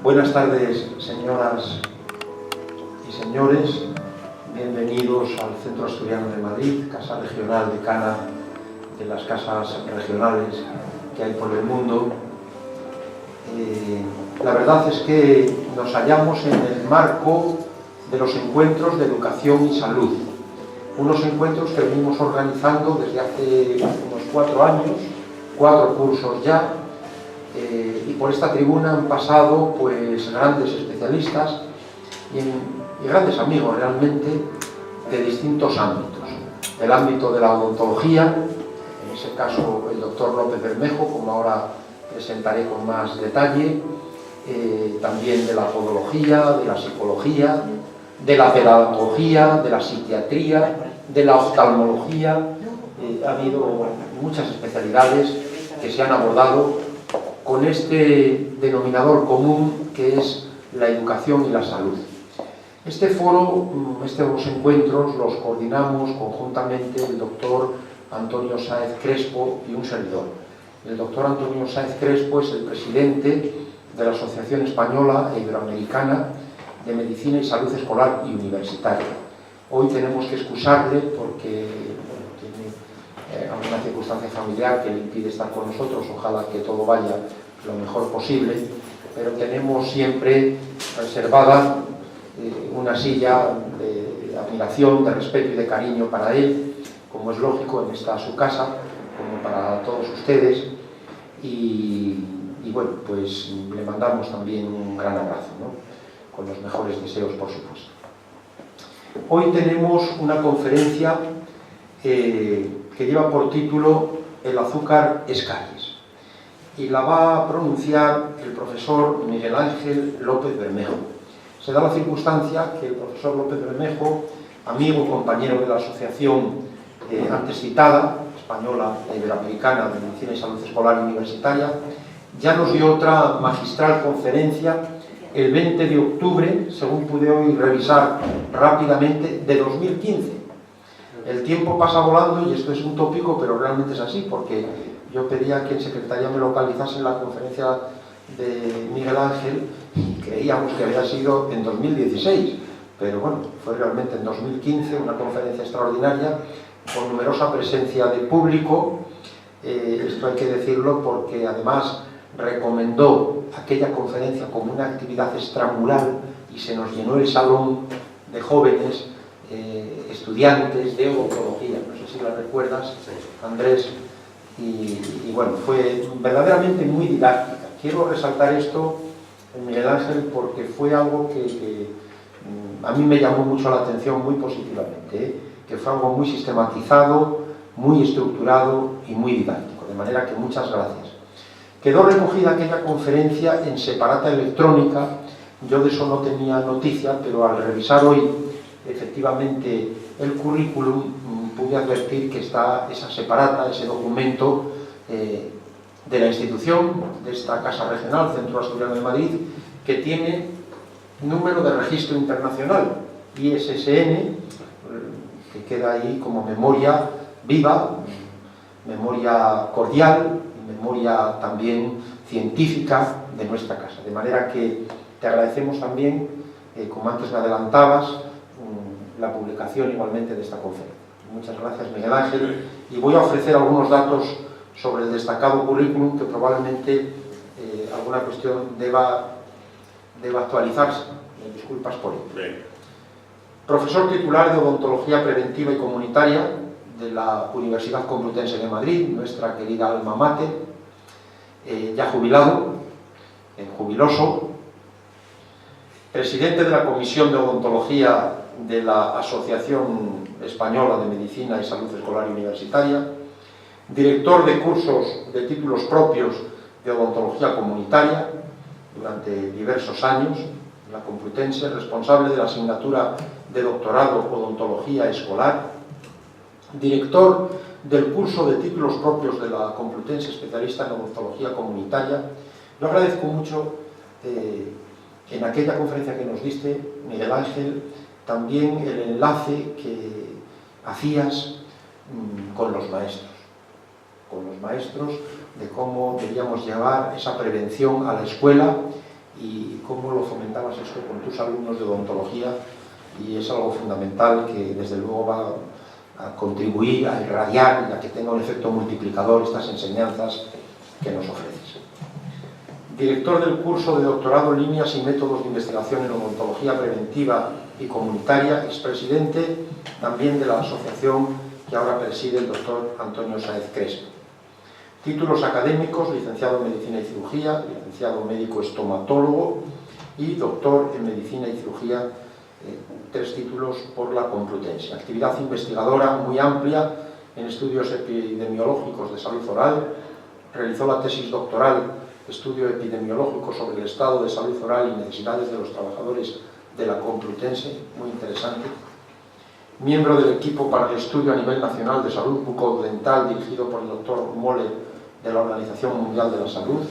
Buenas tardes, señoras y señores. Bienvenidos al Centro Asturiano de Madrid, Casa Regional Decana de las casas regionales que hay por el mundo. La verdad es que nos hallamos en el marco de los encuentros de educación y salud. Unos encuentros que venimos organizando desde hace unos 4 años, 4 cursos ya. Y por esta tribuna han pasado pues grandes especialistas y grandes amigos realmente de distintos ámbitos. El ámbito de la odontología, en ese caso el doctor López Bermejo, como ahora presentaré con más detalle, también de la podología, de la psicología, de la pedagogía, de la psiquiatría, de la oftalmología. Ha habido muchas especialidades que se han abordado con este denominador común que es la educación y la salud. Este foro, estos encuentros los coordinamos conjuntamente el doctor Antonio Sáez Crespo y un servidor. El doctor Antonio Sáez Crespo es el presidente de la Asociación Española e Iberoamericana de Medicina y Salud Escolar y Universitaria. Hoy tenemos que excusarle porque tiene alguna circunstancia familiar que le impide estar con nosotros. Ojalá que todo vaya lo mejor posible, pero tenemos siempre reservada una silla de admiración, de respeto y de cariño para él, como es lógico en esta su casa, como para todos ustedes, y bueno, pues le mandamos también un gran abrazo, ¿no? Con los mejores deseos, por supuesto. Hoy tenemos una conferencia que lleva por título El azúcar es caries, y la va a pronunciar el profesor Miguel Ángel López Bermejo. Se da la circunstancia que el profesor López Bermejo, amigo, compañero de la asociación antes citada, Española e Iberoamericana de Medicina y Salud Escolar y Universitaria, ya nos dio otra magistral conferencia el 20 de octubre, según pude hoy revisar rápidamente, de 2015. El tiempo pasa volando y esto es un tópico, pero realmente es así, porque yo pedía que en secretaría me localizase en la conferencia de Miguel Ángel y creíamos que había sido en 2016, pero bueno, fue realmente en 2015, una conferencia extraordinaria con numerosa presencia de público. Esto hay que decirlo porque además recomendó aquella conferencia como una actividad extramural y se nos llenó el salón de jóvenes estudiantes de odontología. No sé si la recuerdas, Andrés. Y bueno, fue verdaderamente muy didáctica. Quiero resaltar esto en Miguel Ángel porque fue algo que a mí me llamó mucho la atención muy positivamente, que fue algo muy sistematizado, muy estructurado y muy didáctico, de manera que muchas gracias. Quedó recogida aquella conferencia en separata electrónica. Yo de eso no tenía noticia, pero al revisar hoy efectivamente el currículum pude advertir que está esa separata, ese documento de la institución, de esta Casa Regional, Centro Asturiano de Madrid, que tiene número de registro internacional, ISSN, que queda ahí como memoria viva, memoria cordial, memoria también científica de nuestra casa. De manera que te agradecemos también, como antes me adelantabas, la publicación igualmente de esta conferencia. Muchas gracias, Miguel Ángel, y voy a ofrecer algunos datos sobre el destacado currículum que probablemente alguna cuestión deba actualizarse. Disculpas por ello. Profesor titular de Odontología Preventiva y Comunitaria de la Universidad Complutense de Madrid, nuestra querida alma mater, ya jubilado, jubiloso, presidente de la Comisión de Odontología de la Asociación Española de Medicina y Salud Escolar y Universitaria, director de cursos de títulos propios de odontología comunitaria durante diversos años en la Complutense, responsable de la asignatura de doctorado Odontología Escolar, director del curso de títulos propios de la Complutense, especialista en odontología comunitaria. Yo agradezco mucho en aquella conferencia que nos diste, Miguel Ángel, también el enlace que hacías con los maestros, de cómo debíamos llevar esa prevención a la escuela y cómo lo fomentabas esto con tus alumnos de odontología, y es algo fundamental que desde luego va a contribuir a irradiar y a que tenga un efecto multiplicador estas enseñanzas que nos ofreces. Director del curso de doctorado Líneas y métodos de investigación en odontología preventiva y comunitaria, expresidente también de la asociación que ahora preside el doctor Antonio Sáez Crespo. Títulos académicos: licenciado en Medicina y Cirugía, licenciado médico estomatólogo y doctor en Medicina y Cirugía, 3 títulos por la Complutense. Actividad investigadora muy amplia en estudios epidemiológicos de salud oral. Realizó la tesis doctoral, estudio epidemiológico sobre el estado de salud oral y necesidades de los trabajadores de la Complutense, muy interesante. Miembro del equipo para el estudio a nivel nacional de salud bucodental dirigido por el doctor Mole de la Organización Mundial de la Salud.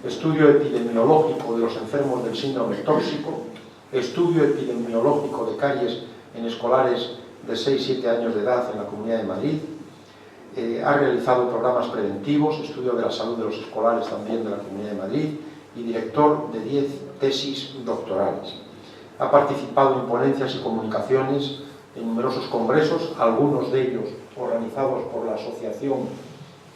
Estudio epidemiológico de los enfermos del síndrome tóxico. Estudio epidemiológico de caries en escolares de 6-7 años de edad en la Comunidad de Madrid. Ha realizado programas preventivos, estudio de la salud de los escolares también de la Comunidad de Madrid, y director de 10 tesis doctorales. Ha participado en ponencias y comunicaciones en numerosos congresos, algunos de ellos organizados por la asociación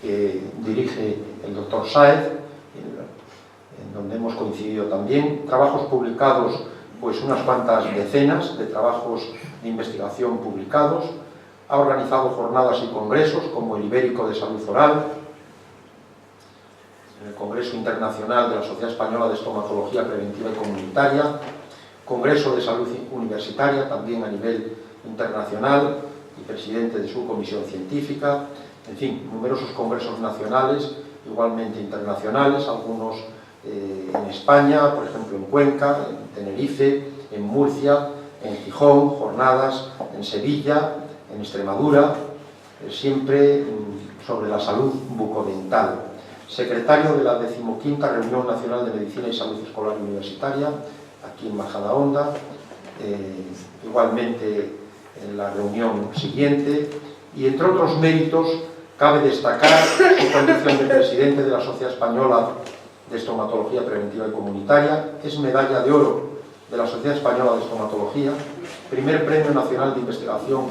que dirige el doctor Sáez, en donde hemos coincidido también. Trabajos publicados, pues unas cuantas decenas de trabajos de investigación publicados. Ha organizado jornadas y congresos como el Ibérico de Salud Oral, en el Congreso Internacional de la Sociedad Española de Estomatología Preventiva y Comunitaria, Congreso de Salud Universitaria, también a nivel internacional, y presidente de su comisión científica. En fin, numerosos congresos nacionales, igualmente internacionales, algunos en España, por ejemplo en Cuenca, en Tenerife, en Murcia, en Gijón, jornadas en Sevilla, en Extremadura, siempre sobre la salud bucodental. Secretario de la 15ª Reunión Nacional de Medicina y Salud Escolar Universitaria, aquí en Majadahonda, igualmente en la reunión siguiente, y entre otros méritos cabe destacar su condición de presidente de la Sociedad Española de Estomatología Preventiva y Comunitaria. Es medalla de oro de la Sociedad Española de Estomatología, primer Premio Nacional de Investigación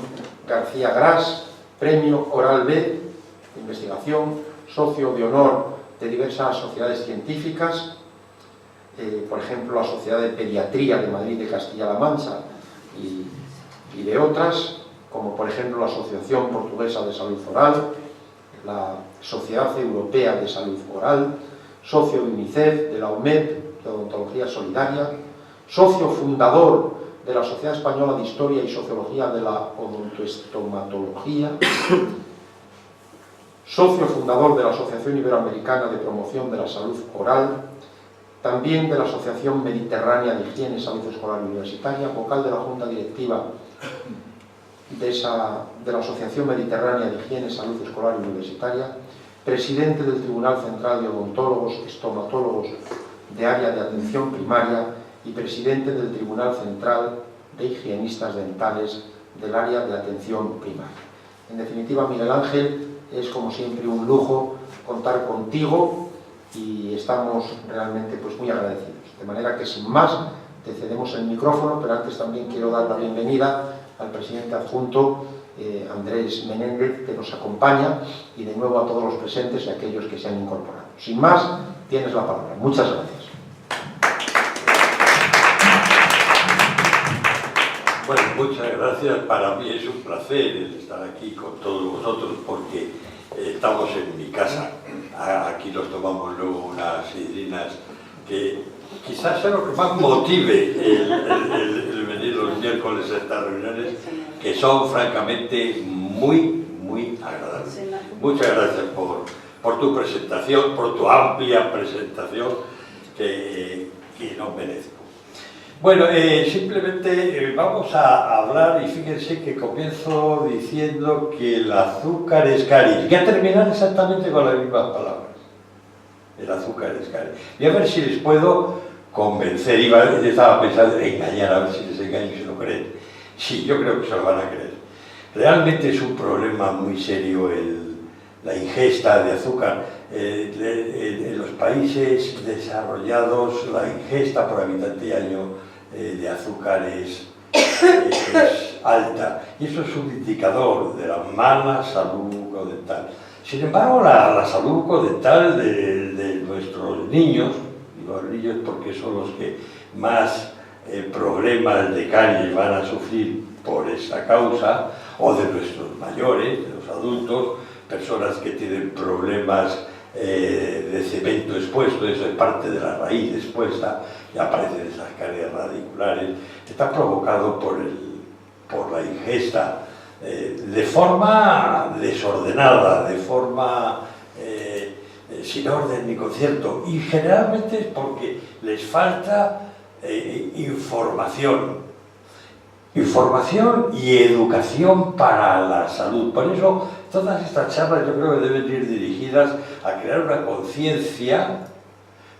García Gras, Premio Oral B de Investigación, socio de honor de diversas sociedades científicas, por ejemplo la Sociedad de Pediatría de Madrid de Castilla-La Mancha y de otras, como por ejemplo la Asociación Portuguesa de Salud Oral, la Sociedad Europea de Salud Oral, socio de UNICEF, de la OMEP, de Odontología Solidaria, socio fundador de la Sociedad Española de Historia y Sociología de la Odontoestomatología, socio fundador de la Asociación Iberoamericana de Promoción de la Salud Oral, también de la Asociación Mediterránea de Higiene y Salud Escolar Universitaria, vocal de la Junta Directiva de la Asociación Mediterránea de Higiene y Salud Escolar Universitaria, presidente del Tribunal Central de Odontólogos, Estomatólogos de Área de Atención Primaria y presidente del Tribunal Central de Higienistas Dentales del Área de Atención Primaria. En definitiva, Miguel Ángel, es como siempre un lujo contar contigo y estamos realmente pues muy agradecidos. De manera que sin más, te cedemos el micrófono, pero antes también quiero dar la bienvenida al presidente adjunto Andrés Menéndez, que nos acompaña, y de nuevo a todos los presentes y a aquellos que se han incorporado. Sin más, tienes la palabra. Muchas gracias. Bueno, muchas gracias. Para mí es un placer estar aquí con todos vosotros porque estamos en mi casa. Aquí nos tomamos luego unas sidrinas que quizás sea lo que más motive el venir los miércoles a estas reuniones, que son francamente muy agradables. Muchas gracias por tu presentación, por tu amplia presentación que no merezco. Bueno, simplemente vamos a hablar, y fíjense que comienzo diciendo que el azúcar es caries. Voy a terminar exactamente con las mismas palabras. El azúcar es caries. Y a ver si les puedo convencer. Estaba pensando en engañar, a ver si les engaño y se lo creen. Sí, yo creo que se lo van a creer. Realmente es un problema muy serio la ingesta de azúcar. En los países desarrollados la ingesta por habitante y año de azúcar es alta, y eso es un indicador de la mala salud bucodental. Sin embargo, la salud bucodental de nuestros niños, digo niños porque son los que más problemas de caries van a sufrir por esa causa, o de nuestros mayores, de los adultos, personas que tienen problemas de cemento expuesto, eso es parte de la raíz expuesta, y aparecen esas caries radiculares, está provocado por la ingesta de forma desordenada, de forma sin orden ni concierto, y generalmente es porque les falta información y educación para la salud. Por eso todas estas charlas yo creo que deben ir dirigidas a crear una conciencia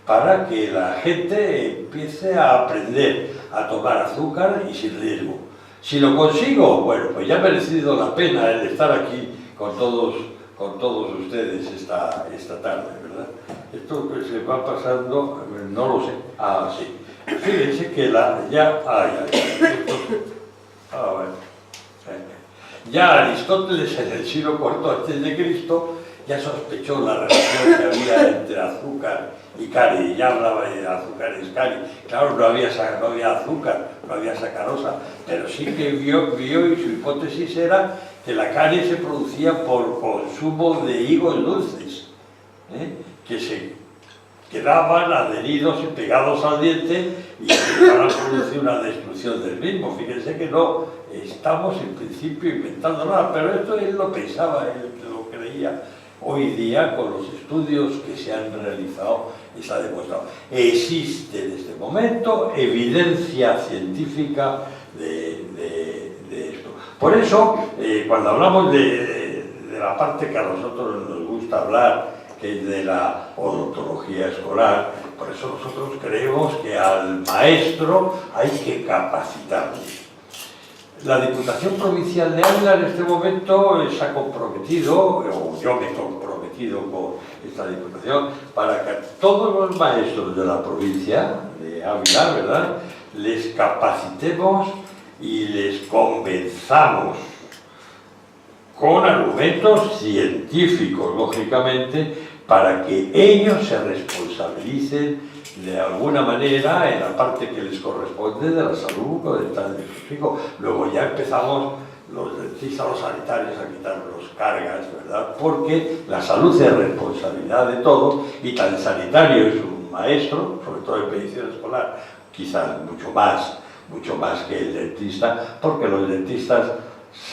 para que la gente empiece a aprender a tomar azúcar y sin riesgo. Si lo consigo, bueno, pues ya ha merecido la pena el estar aquí con todos ustedes esta tarde, ¿verdad? Esto que se va pasando, no lo sé. Ah, sí. Fíjense que ya Aristóteles en el siglo IV a.C. ya sospechó la relación que había entre azúcar y caries, ya hablaba de azúcares caries. Claro, no había azúcar, no había sacarosa, pero sí que vio y su hipótesis era que la carie se producía por consumo de higos dulces, que se quedaban adheridos y pegados al diente y van a producir una destrucción del mismo. Fíjense que no estamos en principio inventando nada, pero esto él lo pensaba, él lo creía. Hoy día, con los estudios que se han realizado, está demostrado. Existe en este momento evidencia científica de esto. Por eso, cuando hablamos de la parte que a nosotros nos gusta hablar, que es de la odontología escolar, por eso nosotros creemos que al maestro hay que capacitarlo. La Diputación Provincial de Ávila en este momento se ha comprometido, o yo me he comprometido con esta Diputación, para que a todos los maestros de la provincia de Ávila, ¿verdad?, les capacitemos y les convenzamos con argumentos científicos, lógicamente, para que ellos se responsabilicen de alguna manera en la parte que les corresponde de la salud bucodental de sus hijos. Luego ya empezamos los dentistas, los sanitarios a quitarnos cargas, ¿verdad? Porque la salud es responsabilidad de todos y tan sanitario es un maestro, sobre todo en medicina escolar, quizás mucho más que el dentista, porque los dentistas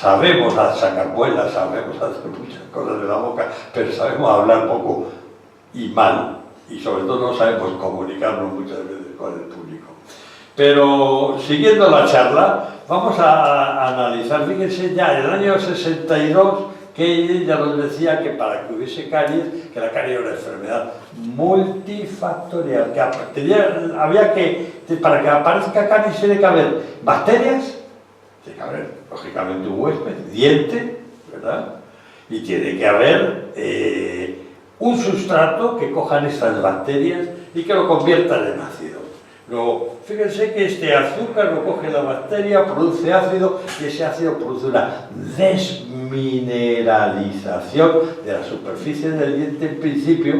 sabemos sacar muelas, sabemos hacer muchas cosas de la boca, pero sabemos hablar poco y mal, y sobre todo no sabemos comunicarnos muchas veces con el público. Pero siguiendo la charla, vamos a analizar, fíjense ya en el año 62, que ella nos decía que para que hubiese caries, que la caries era una enfermedad multifactorial, que para que aparezca caries tiene que haber bacterias, tiene que haber, lógicamente, un huésped, diente, ¿verdad? Y tiene que haber un sustrato que cojan estas bacterias y que lo conviertan en ácido. Luego, fíjense que este azúcar lo coge la bacteria, produce ácido, y ese ácido produce una desmineralización de la superficie del diente en principio,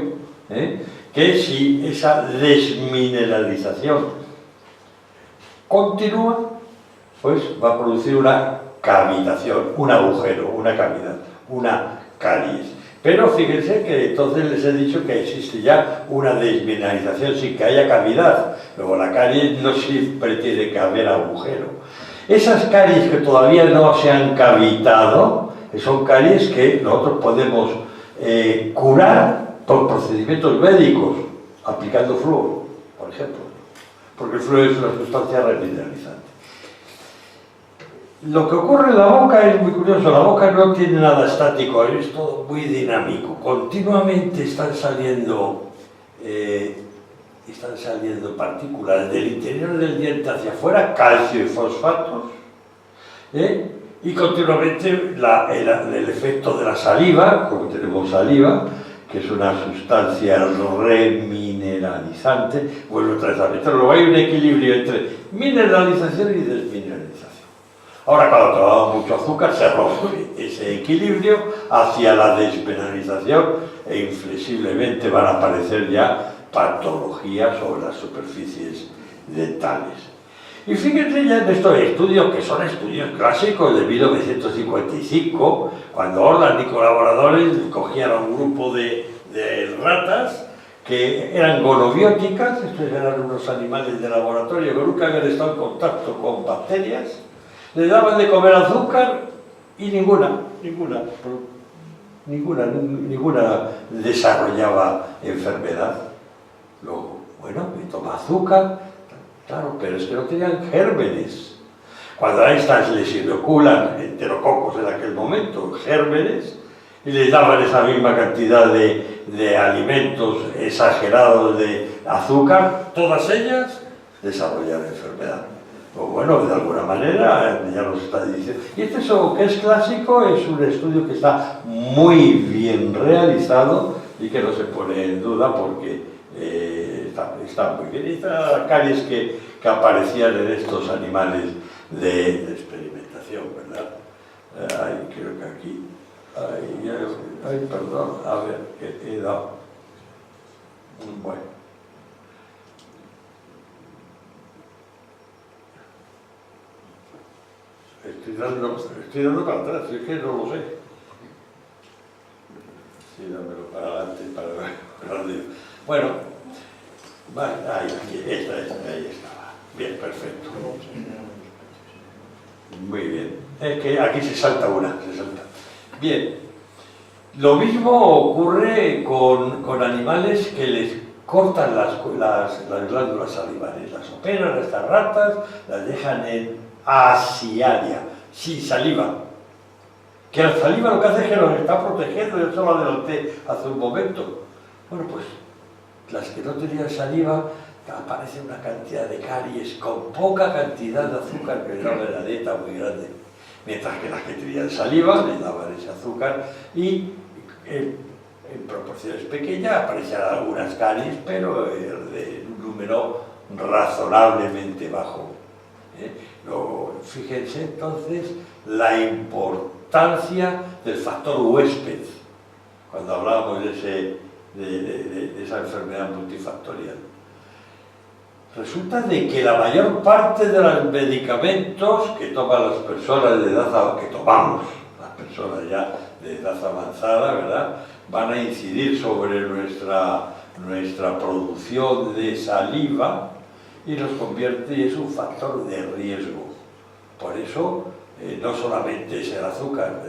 que si esa desmineralización continúa, pues va a producir una cavitación, un agujero, una cavidad, una caries. Pero fíjense que entonces les he dicho que existe ya una desmineralización sin que haya cavidad. Luego la caries no siempre tiene que haber agujero. Esas caries que todavía no se han cavitado, son caries que nosotros podemos curar por procedimientos médicos, aplicando flúor, por ejemplo. Porque el flúor es una sustancia remineralizante. Lo que ocurre en la boca es muy curioso, la boca no tiene nada estático, es todo muy dinámico, continuamente están saliendo partículas del interior del diente hacia afuera, calcio y fosfatos, y continuamente el efecto de la saliva, como tenemos saliva, que es una sustancia remineralizante, vuelve otra vez a meterlo. Luego hay un equilibrio entre mineralización y desmineralización. Ahora, cuando tomamos mucho azúcar, se rompe ese equilibrio hacia la desmineralización e inflexiblemente van a aparecer ya patologías sobre las superficies dentales. Y fíjense ya en estos estudios, que son estudios clásicos de 1955, cuando Orland y colaboradores cogían a un grupo de ratas que eran gonobióticas, estos eran unos animales de laboratorio que nunca habían estado en contacto con bacterias, les daban de comer azúcar y ninguna desarrollaba enfermedad. Luego, bueno, me toma azúcar. Claro, pero es que no tenían gérmenes. Cuando a estas les inoculan enterococos en aquel momento, gérmenes, y les daban esa misma cantidad de alimentos exagerados de azúcar, todas ellas desarrollaron enfermedad. Pues bueno, de alguna manera ya nos está diciendo. Y este que es clásico es un estudio que está muy bien realizado y que no se pone en duda porque está muy bien. Y estas caries que aparecían en estos animales de experimentación, ¿verdad? Creo que aquí... perdón, a ver, que he dado... Bueno. Estoy dando para atrás, es que no lo sé. Sí, dámelo para adelante, para arriba. Bueno, vale, ahí estaba. Bien, perfecto. Muy bien. Es que aquí se salta una, se salta. Bien. Lo mismo ocurre con animales que les cortan las glándulas salivares. Las operan a estas ratas, las dejan en asiaria, sin saliva. Que la saliva lo que hace es que los está protegiendo, yo se lo adelanté hace un momento. Bueno, pues las que no tenían saliva, aparece una cantidad de caries con poca cantidad de azúcar que les daba en la dieta muy grande. Mientras que las que tenían saliva les daban ese azúcar y en proporciones pequeñas aparecían algunas caries, pero de un número razonablemente bajo. Fíjense entonces la importancia del factor huésped cuando hablábamos de esa enfermedad multifactorial. Resulta de que la mayor parte de los medicamentos que toman las personas de edad, que tomamos las personas ya de edad avanzada, ¿verdad?, van a incidir sobre nuestra producción de saliva y nos convierte y es un factor de riesgo. Por eso, no solamente es el azúcar,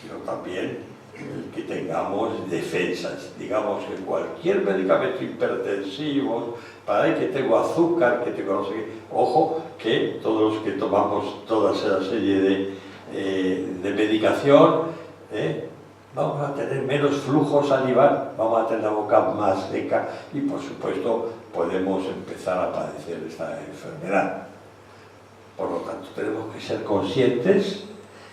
sino también el que tengamos defensas. Digamos que cualquier medicamento hipertensivo, para que tengo azúcar, que tengo no sé qué, ojo, que todos los que tomamos toda esa serie de medicación, vamos a tener menos flujo salivar, vamos a tener la boca más seca y por supuesto podemos empezar a padecer esta enfermedad. Por lo tanto, tenemos que ser conscientes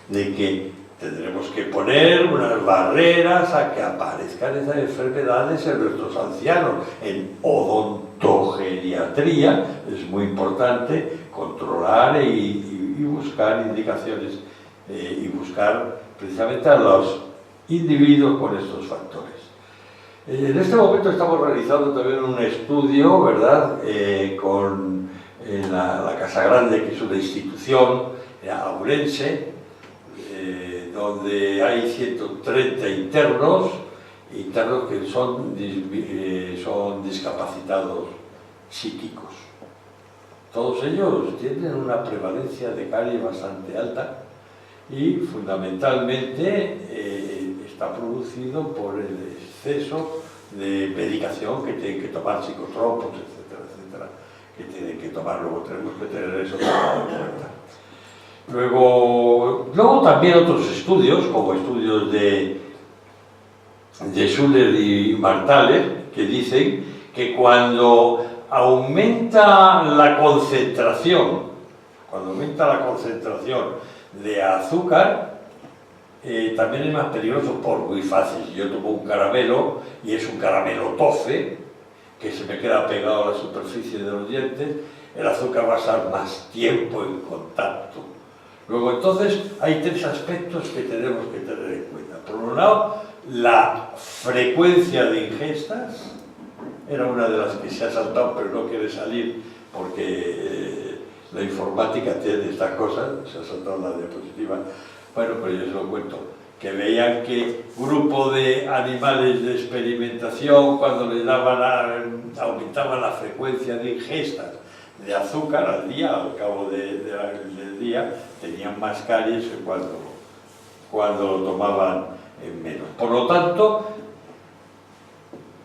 de que tendremos que poner unas barreras a que aparezcan esas enfermedades en nuestros ancianos. En odontogeriatría es muy importante controlar y buscar indicaciones y buscar precisamente a los individuos con estos factores. En este momento estamos realizando también un estudio, ¿verdad?, con la Casa Grande, que es una institución aurense, donde hay 130 internos que son discapacitados psíquicos. Todos ellos tienen una prevalencia de caries bastante alta y fundamentalmente está producido por el exceso de medicación que tienen que tomar, psicotropos, etcétera, etcétera, que tienen que tomar. Luego tenemos que tener eso tomado en cuenta. Luego también otros estudios, como estudios de Schuller y Marthaler, que dicen que cuando aumenta la concentración de azúcar, también es más peligroso por muy fácil. Si yo tomo un caramelo y es un caramelo tofe, que se me queda pegado a la superficie de los dientes, el azúcar va a estar más tiempo en contacto. Luego, entonces, hay tres aspectos que tenemos que tener en cuenta. Por un lado, la frecuencia de ingestas, era una de las que se ha saltado, pero no quiere salir porque la informática tiene estas cosas, se ha saltado la diapositiva. Bueno, pues yo se lo cuento, que veían que grupo de animales de experimentación, cuando les daban aumentaban la frecuencia de ingestas de azúcar al día, al cabo del día, tenían más caries que cuando lo tomaban menos. Por lo tanto,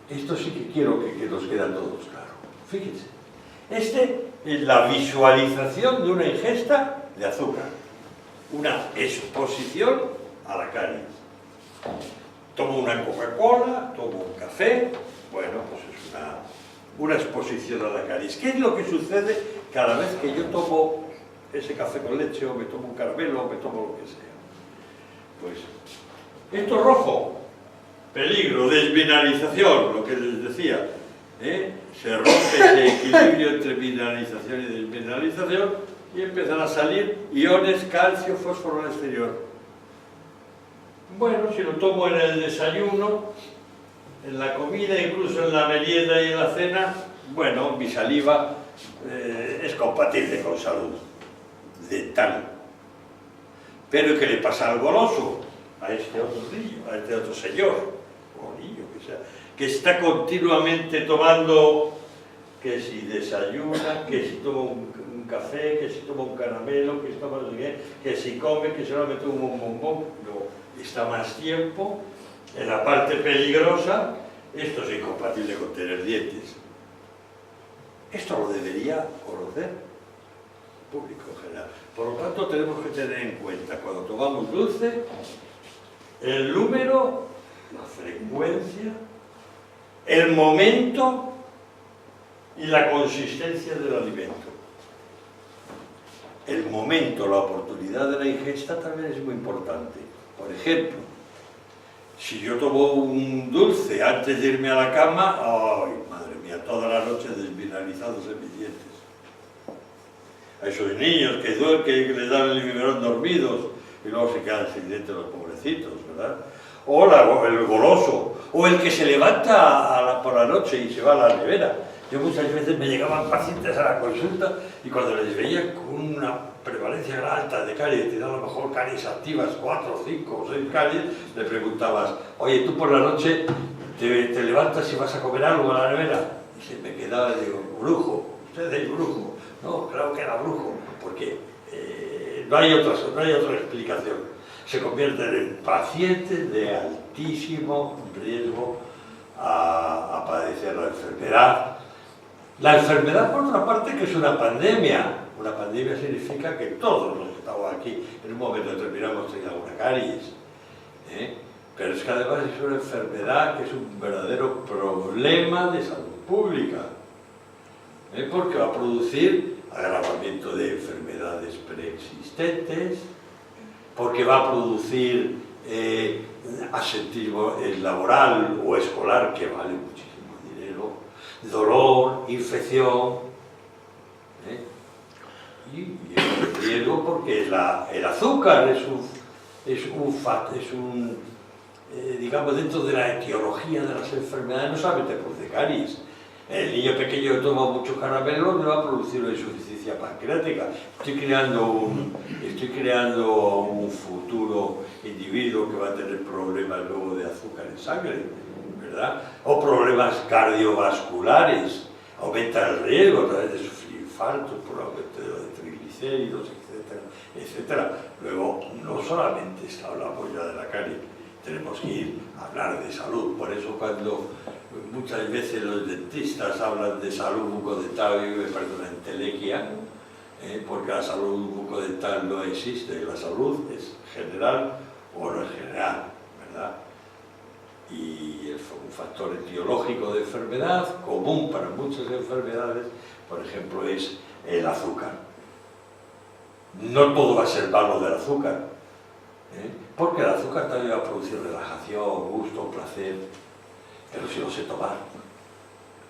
esto sí que quiero que nos quede a todos claro. Fíjense, es la visualización de una ingesta de azúcar, una exposición a la caries. Tomo una Coca-Cola, tomo un café, bueno, pues es una exposición a la caries. ¿Qué es lo que sucede cada vez que yo tomo ese café con leche, o me tomo un caramelo, o me tomo lo que sea? Pues, esto rojo, peligro, desmineralización, lo que les decía, se rompe ese equilibrio entre mineralización y desmineralización y empiezan a salir iones calcio, fósforo al exterior. Bueno, si lo tomo en el desayuno, en la comida, incluso en la merienda y en la cena, bueno, mi saliva es compatible con salud dental. Pero ¿qué le pasa al goloso? A este otro niño, a este otro señor, o niño, que sea, que está continuamente tomando, que si desayuna, que si toma un café, que si toma un caramelo, que si toma no sé qué, que si come, que solamente un bombón, no, está más tiempo en la parte peligrosa. Esto es incompatible con tener dientes. Esto lo debería conocer el público en general. Por lo tanto, tenemos que tener en cuenta, cuando tomamos dulce, el número, la frecuencia, el momento y la consistencia del alimento. El momento, la oportunidad de la ingesta también es muy importante. Por ejemplo, si yo tomo un dulce antes de irme a la cama, ¡ay, madre mía! Toda la noche desmineralizados en mis dientes. A esos niños que les dan el biberón dormidos y luego se quedan sin dientes los pobrecitos, ¿verdad? O el goloso, o el que se levanta por la noche y se va a la nevera. Yo muchas veces me llegaban pacientes a la consulta y cuando les veía con una prevalencia alta de caries, te dan a lo mejor caries activas, 4, 5 o 6 caries, le preguntabas, oye, tú por la noche te levantas y vas a comer algo a la nevera. Y se me quedaba y digo, brujo, usted es brujo. No, claro que era brujo, porque no hay otra explicación. Se convierten en pacientes de altísimo riesgo a padecer la enfermedad. La enfermedad, por otra parte, que es una pandemia. Una pandemia significa que todos los que estamos aquí en un momento determinado hemos tenido alguna caries. Pero es que además es una enfermedad que es un verdadero problema de salud pública. Porque va a producir agravamiento de enfermedades preexistentes, porque va a producir asentismo laboral o escolar, que vale muchísimo dinero, dolor, infección, y el riesgo porque el azúcar digamos, dentro de la etiología de las enfermedades no solamente produce caries. El niño pequeño que toma muchos caramelos le va a producir una insuficiencia pancreática. Estoy creando un futuro individuo que va a tener problemas luego de azúcar en sangre, ¿verdad? O problemas cardiovasculares. Aumenta el riesgo a través de sufrir infartos por aumento de triglicéridos, etcétera, etcétera. Luego, no solamente hablamos ya de la carie, tenemos que ir a hablar de salud. Por eso cuando muchas veces los dentistas hablan de salud bucodental, me parece una entelequia, porque la salud bucodental no existe, la salud es general o no es general, ¿verdad? Y un factor etiológico de enfermedad, común para muchas enfermedades, por ejemplo, es el azúcar. No todo va a ser malo del azúcar. Porque el azúcar también va a producir relajación, gusto, placer, pero si lo sé tomar,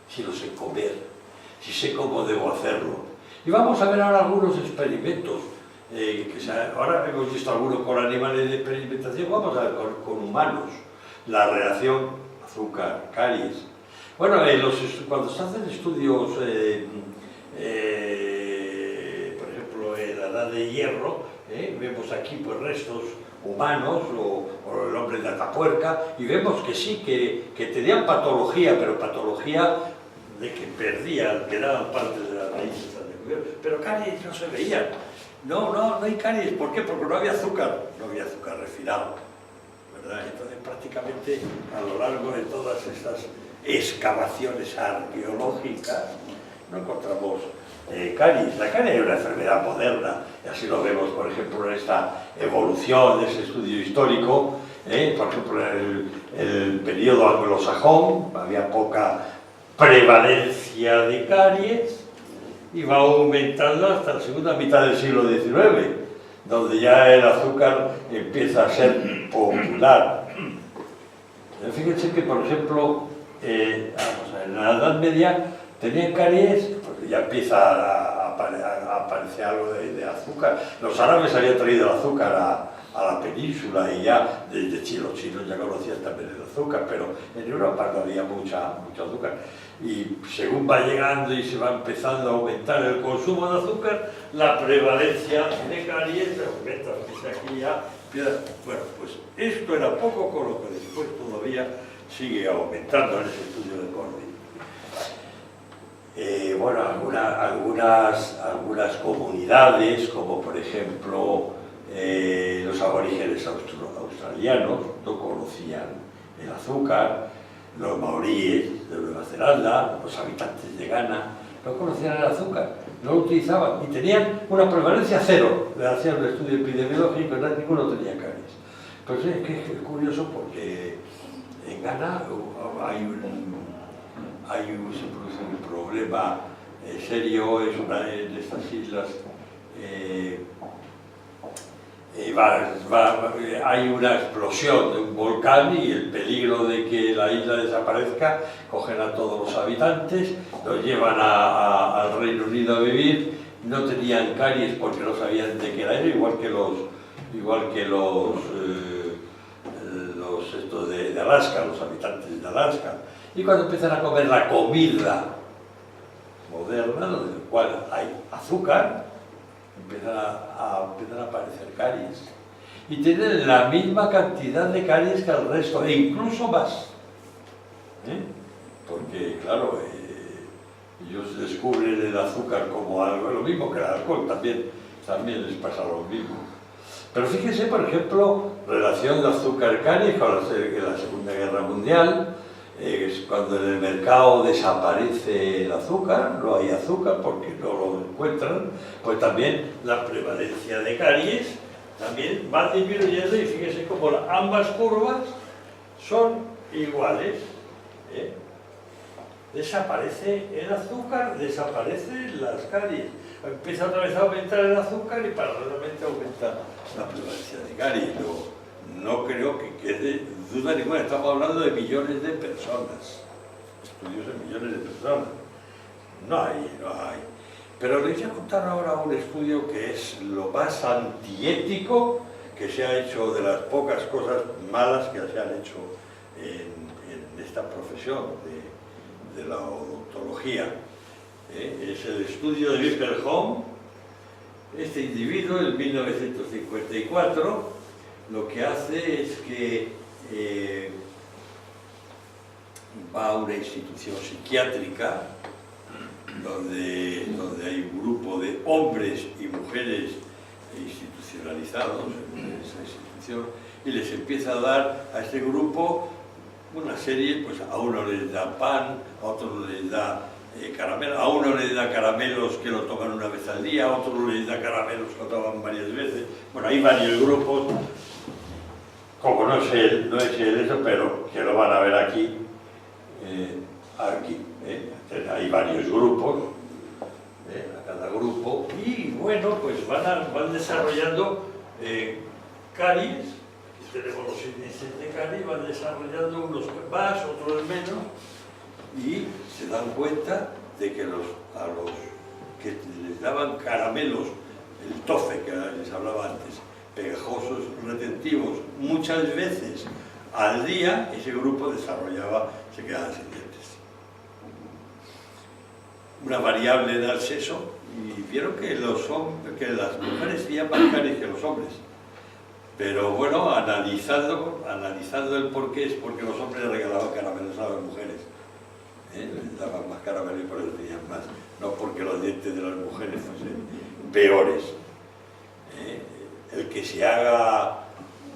si lo sé comer, si sé cómo debo hacerlo. Y vamos a ver ahora algunos experimentos, ahora hemos visto algunos con animales de experimentación, vamos a ver con humanos, la relación azúcar-caries. Bueno, cuando se hacen estudios, por ejemplo, en la edad de hierro, vemos aquí pues restos humanos o el hombre de Atapuerca y vemos que sí, que tenían patología, pero patología de que perdían, quedaban partes de las raíces, pero caries no se veían. No hay caries. ¿Por qué? Porque no había azúcar refinado, ¿verdad? Entonces prácticamente a lo largo de todas estas excavaciones arqueológicas no encontramos caries. La caries es una enfermedad moderna, y así lo vemos, por ejemplo, en esta evolución de ese estudio histórico. Por ejemplo, en el periodo anglosajón había poca prevalencia de caries y va aumentando hasta la segunda mitad del siglo XIX, donde ya el azúcar empieza a ser popular. Fíjense que, por ejemplo, en la Edad Media tenían caries, porque ya empieza a aparecer algo de azúcar. Los árabes habían traído el azúcar a la península y ya desde Chile, los chinos ya conocían también el azúcar, pero en Europa no había mucho azúcar. Y según va llegando y se va empezando a aumentar el consumo de azúcar, la prevalencia de caries aumenta. Aquí ya empieza. Bueno, pues esto era poco, con lo que después todavía sigue aumentando en ese estudio de Cordy. Bueno, algunas comunidades, como por ejemplo los aborígenes australianos, no conocían el azúcar. Los maoríes de Nueva Zelanda, los habitantes de Ghana, no conocían el azúcar, no lo utilizaban y tenían una prevalencia cero. Le hacían un estudio epidemiológico y ninguno tenía caries. Pues es que es curioso porque en Ghana se produce un problema serio, es una de estas islas. Hay una explosión de un volcán y el peligro de que la isla desaparezca. Cogen a todos los habitantes, los llevan al Reino Unido a vivir. No tenían caries porque no sabían de qué era, igual que los estos de Alaska, los habitantes de Alaska. Y cuando empiezan a comer la comida moderna, en la cual hay azúcar, empiezan a aparecer caries. Y tienen la misma cantidad de caries que el resto, e incluso más. Porque, claro, ellos descubren el azúcar como algo, lo mismo que el alcohol, también les pasa lo mismo. Pero fíjense, por ejemplo, relación de azúcar-caries con la Segunda Guerra Mundial. Es cuando en el mercado desaparece el azúcar, no hay azúcar porque no lo encuentran, pues también la prevalencia de caries también va disminuyendo y fíjense cómo ambas curvas son iguales. Desaparece el azúcar, desaparecen las caries. Empieza otra vez a aumentar el azúcar y paralelamente aumenta la prevalencia de caries. No creo que quede duda ninguna, estamos hablando de millones de personas, estudios de millones de personas. No hay. Pero les voy a contar ahora un estudio que es lo más antiético que se ha hecho, de las pocas cosas malas que se han hecho en esta profesión de la odontología. Es el estudio de Wiskelholm. Este individuo, en 1954, lo que hace es que va a una institución psiquiátrica donde hay un grupo de hombres y mujeres institucionalizados en esa institución y les empieza a dar a este grupo una serie, pues a uno les da pan, a otro les da caramelo, a uno les da caramelos que lo toman una vez al día, a otro les da caramelos que lo toman varias veces. Bueno, hay varios grupos. Como no es él eso, pero que lo van a ver aquí. Hay varios grupos, a cada grupo, y bueno, pues van desarrollando caries, tenemos los índices de caries, van desarrollando unos más, otros menos, y se dan cuenta de que a los que les daban caramelos, el tofe que les hablaba antes, pegajosos, retentivos, muchas veces al día, ese grupo se quedaba sin dientes. Una variable era el sexo, y vieron que las mujeres tenían más caries que los hombres. Pero bueno, analizando el porqué, es porque los hombres regalaban caramelos a las mujeres. Les daban más caramelos y por eso tenían más. No porque los dientes de las mujeres fuesen peores. El que se haga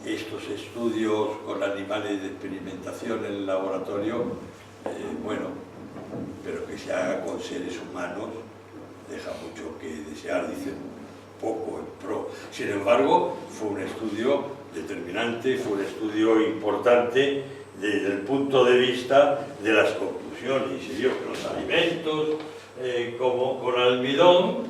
estos estudios con animales de experimentación en el laboratorio, bueno, pero que se haga con seres humanos, deja mucho que desear, dicen poco en pro. Sin embargo, fue un estudio determinante, fue un estudio importante desde el punto de vista de las conclusiones, y se vio que los alimentos, como con almidón,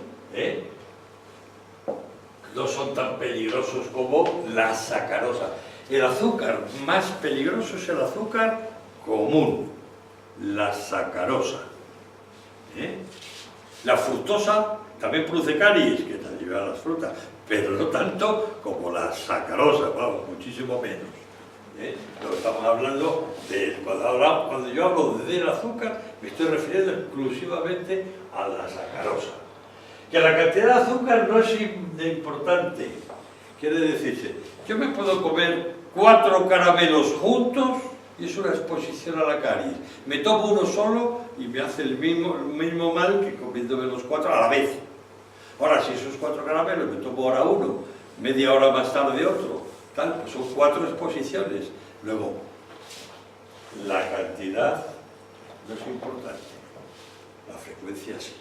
no son tan peligrosos como la sacarosa. El azúcar más peligroso es el azúcar común, la sacarosa. La fructosa también produce caries, que te lleva a las frutas, pero no tanto como la sacarosa, vamos, muchísimo menos. Lo estamos hablando de, cuando yo hablo del azúcar, me estoy refiriendo exclusivamente a la sacarosa. Que la cantidad de azúcar no es importante, quiere decirse, yo me puedo comer 4 caramelos juntos y es una exposición a la caries. Me tomo uno solo y me hace el mismo mal que comiéndome los 4 a la vez. Ahora, si esos 4 caramelos me tomo ahora uno, media hora más tarde otro, tal, pues son 4 exposiciones. Luego, la cantidad no es importante, la frecuencia sí.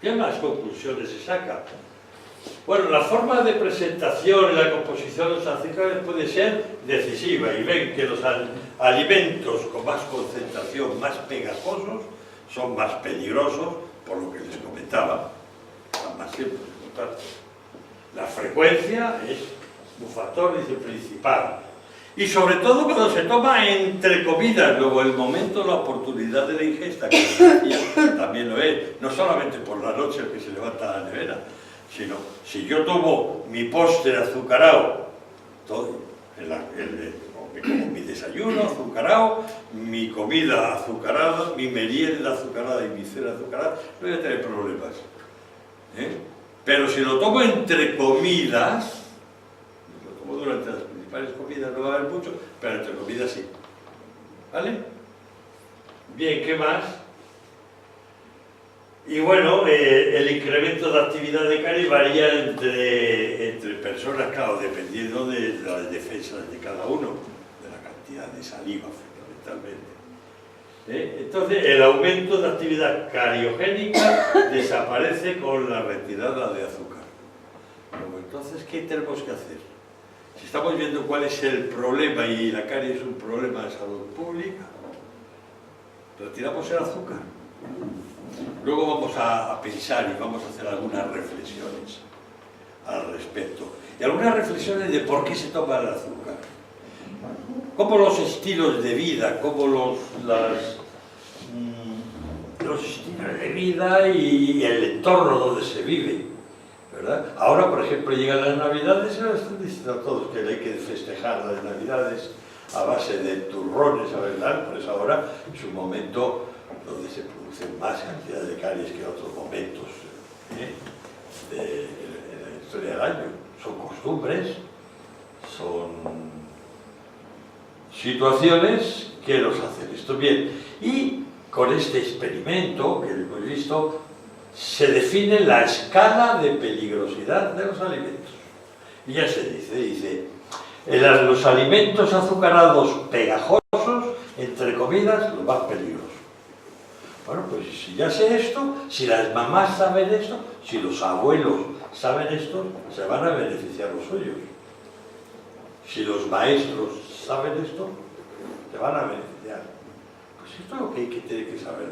¿Qué más conclusiones se sacan? Bueno, la forma de presentación y la composición de los azúcares puede ser decisiva, y ven que los alimentos con más concentración, más pegajosos, son más peligrosos, por lo que les comentaba, más siempre importante. La frecuencia es un factor principal. Y sobre todo cuando se toma entre comidas, luego el momento, la oportunidad de la ingesta, que decía, también lo es, no solamente por la noche el que se levanta a la nevera, sino si yo tomo mi postre azucarado, todo, como mi desayuno azucarado, mi comida azucarada, mi merienda azucarada y mi cena azucarada, no voy a tener problemas. Pero si lo tomo entre comidas, lo tomo durante las principales comidas, no va a haber mucho, pero entre comidas sí. ¿Vale? Bien, ¿qué más? Y bueno, el incremento de actividad de caries varía entre personas, claro, dependiendo de las defensas de cada uno, de la cantidad de saliva, fundamentalmente. Entonces, el aumento de actividad cariogénica desaparece con la retirada de azúcar. Bueno, entonces, ¿qué tenemos que hacer? Si estamos viendo cuál es el problema, y la caries es un problema de salud pública, retiramos el azúcar. Luego vamos a pensar y vamos a hacer algunas reflexiones al respecto. Y algunas reflexiones de por qué se toma el azúcar. Cómo los estilos de vida, cómo los estilos de vida y el entorno donde se vive, ¿verdad? Ahora, por ejemplo, llegan las Navidades y ahora están diciendo a todos que hay que festejar las Navidades a base de turrones, ¿verdad? Por eso ahora es un momento donde se producen más cantidad de caries que en otros momentos de la historia del año. Son costumbres, son situaciones que nos hacen esto bien. Y con este experimento que hemos visto, se define la escala de peligrosidad de los alimentos. Y ya se dice, los alimentos azucarados pegajosos, entre comidas, los más peligrosos. Bueno, pues si ya sé esto, si las mamás saben esto, si los abuelos saben esto, se van a beneficiar los suyos. Si los maestros saben esto, se van a beneficiar. Pues esto es lo que hay que tener que saber.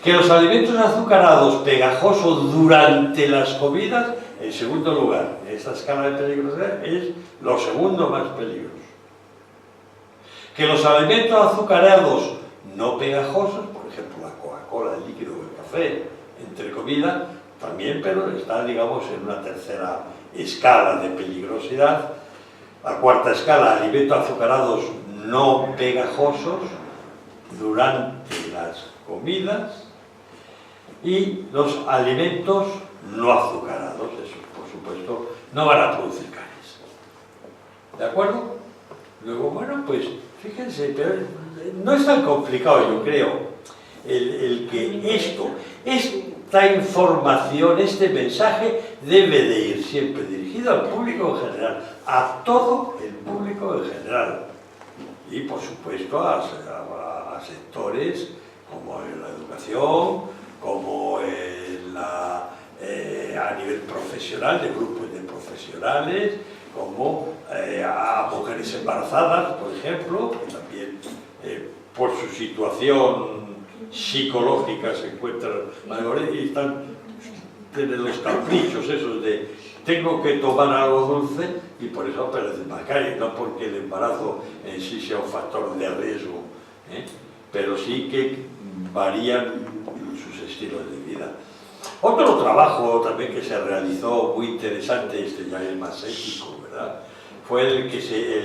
Que los alimentos azucarados pegajosos durante las comidas, en segundo lugar, esta escala de peligrosidad es lo segundo más peligroso. Que los alimentos azucarados no pegajosos, por ejemplo la Coca-Cola, el líquido, el café, entre comida, también, pero está, digamos, en una tercera escala de peligrosidad. La cuarta escala, alimentos azucarados no pegajosos durante las comidas, y los alimentos no azucarados, esos por supuesto no van a producir caries. ¿De acuerdo? Luego, bueno, pues fíjense, pero no es tan complicado, yo creo, el que esta información, este mensaje debe de ir siempre dirigido al público en general, a todo el público en general, y por supuesto a sectores como en la educación, como a nivel profesional, de grupos de profesionales, como a mujeres embarazadas, por ejemplo, que también por su situación psicológica se encuentran mayores y tienen los caprichos esos de tengo que tomar algo dulce y por eso aparecen más caries, no porque el embarazo en sí sea un factor de riesgo, pero sí que varían sus estilos de vida. Otro trabajo también que se realizó muy interesante, este ya es más ético, ¿verdad?, fue el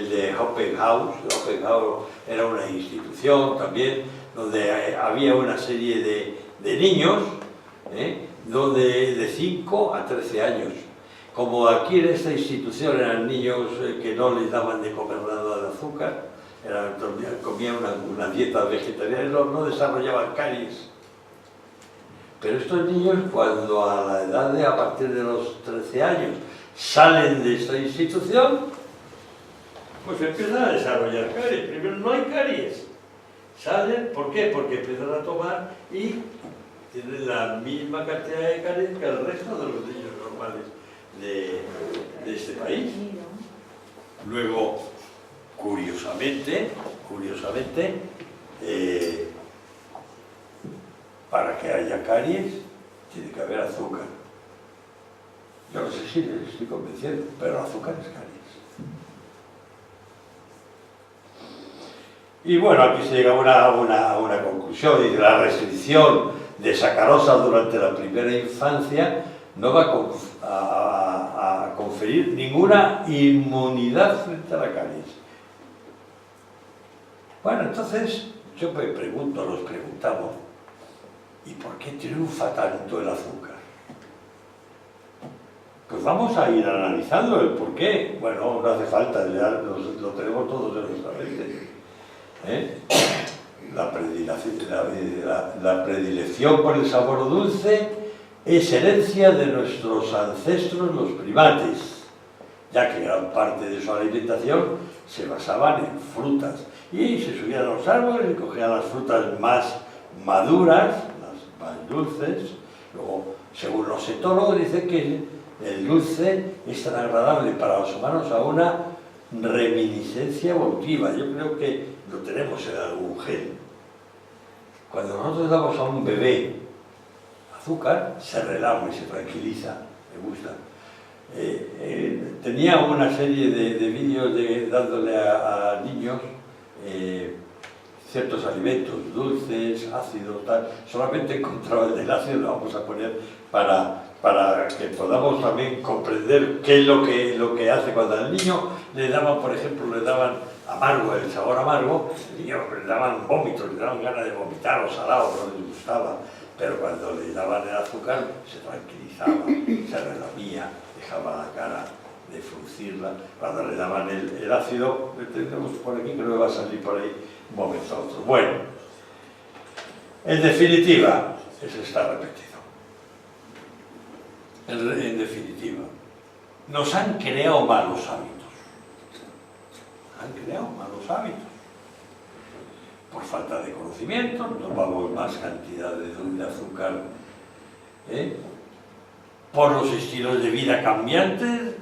de Open House. Open House era una institución también donde había una serie de niños, donde de 5 a 13 años. Como aquí en esta institución eran niños que no les daban de comer nada de azúcar, comían una dieta vegetariana, no desarrollaban caries. Pero estos niños, cuando a la edad de a partir de los 13 años salen de esta institución, pues empiezan a desarrollar caries. Primero no hay caries. Salen, ¿por qué? Porque empiezan a tomar y tienen la misma cantidad de caries que el resto de los niños normales de este país. Luego, curiosamente, para que haya caries, tiene que haber azúcar. Yo no sé si les estoy convenciendo, pero azúcar es caries. Y bueno, aquí se llega a una conclusión, dice: la restricción de sacarosa durante la primera infancia no va a conferir ninguna inmunidad frente a la caries. Bueno, entonces yo me pregunto, nos preguntamos, ¿y por qué triunfa tanto el azúcar? Pues vamos a ir analizando el por qué. Bueno, no hace falta, lo tenemos todos en nuestra mente. La predilección por el sabor dulce es herencia de nuestros ancestros los primates, ya que gran parte de su alimentación se basaban en frutas, y se subían a los árboles y cogían las frutas más maduras, las más dulces. Luego, según los etólogos, dicen que el dulce es tan agradable para los humanos a una reminiscencia evolutiva. Yo creo que lo tenemos en algún gen. Cuando nosotros damos a un bebé azúcar, se relama y se tranquiliza, me gusta. Tenía una serie de vídeos dándole a niños ciertos alimentos, dulces, ácidos, tal. Solamente encontraba el del ácido, lo vamos a poner para que podamos también comprender qué es lo que hace. Cuando al niño le daban, por ejemplo, le daban amargo, el sabor amargo, al niño le daban vómitos, le daban ganas de vomitar, o salado, no les gustaba. Pero cuando le daban el azúcar, se tranquilizaba, se relamía, dejaba la cara de fruncirla. Cuando le daban el ácido, lo tenemos por aquí, creo que va a salir por ahí un momento a otro. Bueno, en definitiva, eso está repetido. En definitiva, nos han creado malos hábitos. Por falta de conocimiento, tomamos más cantidad de azúcar, por los estilos de vida cambiantes.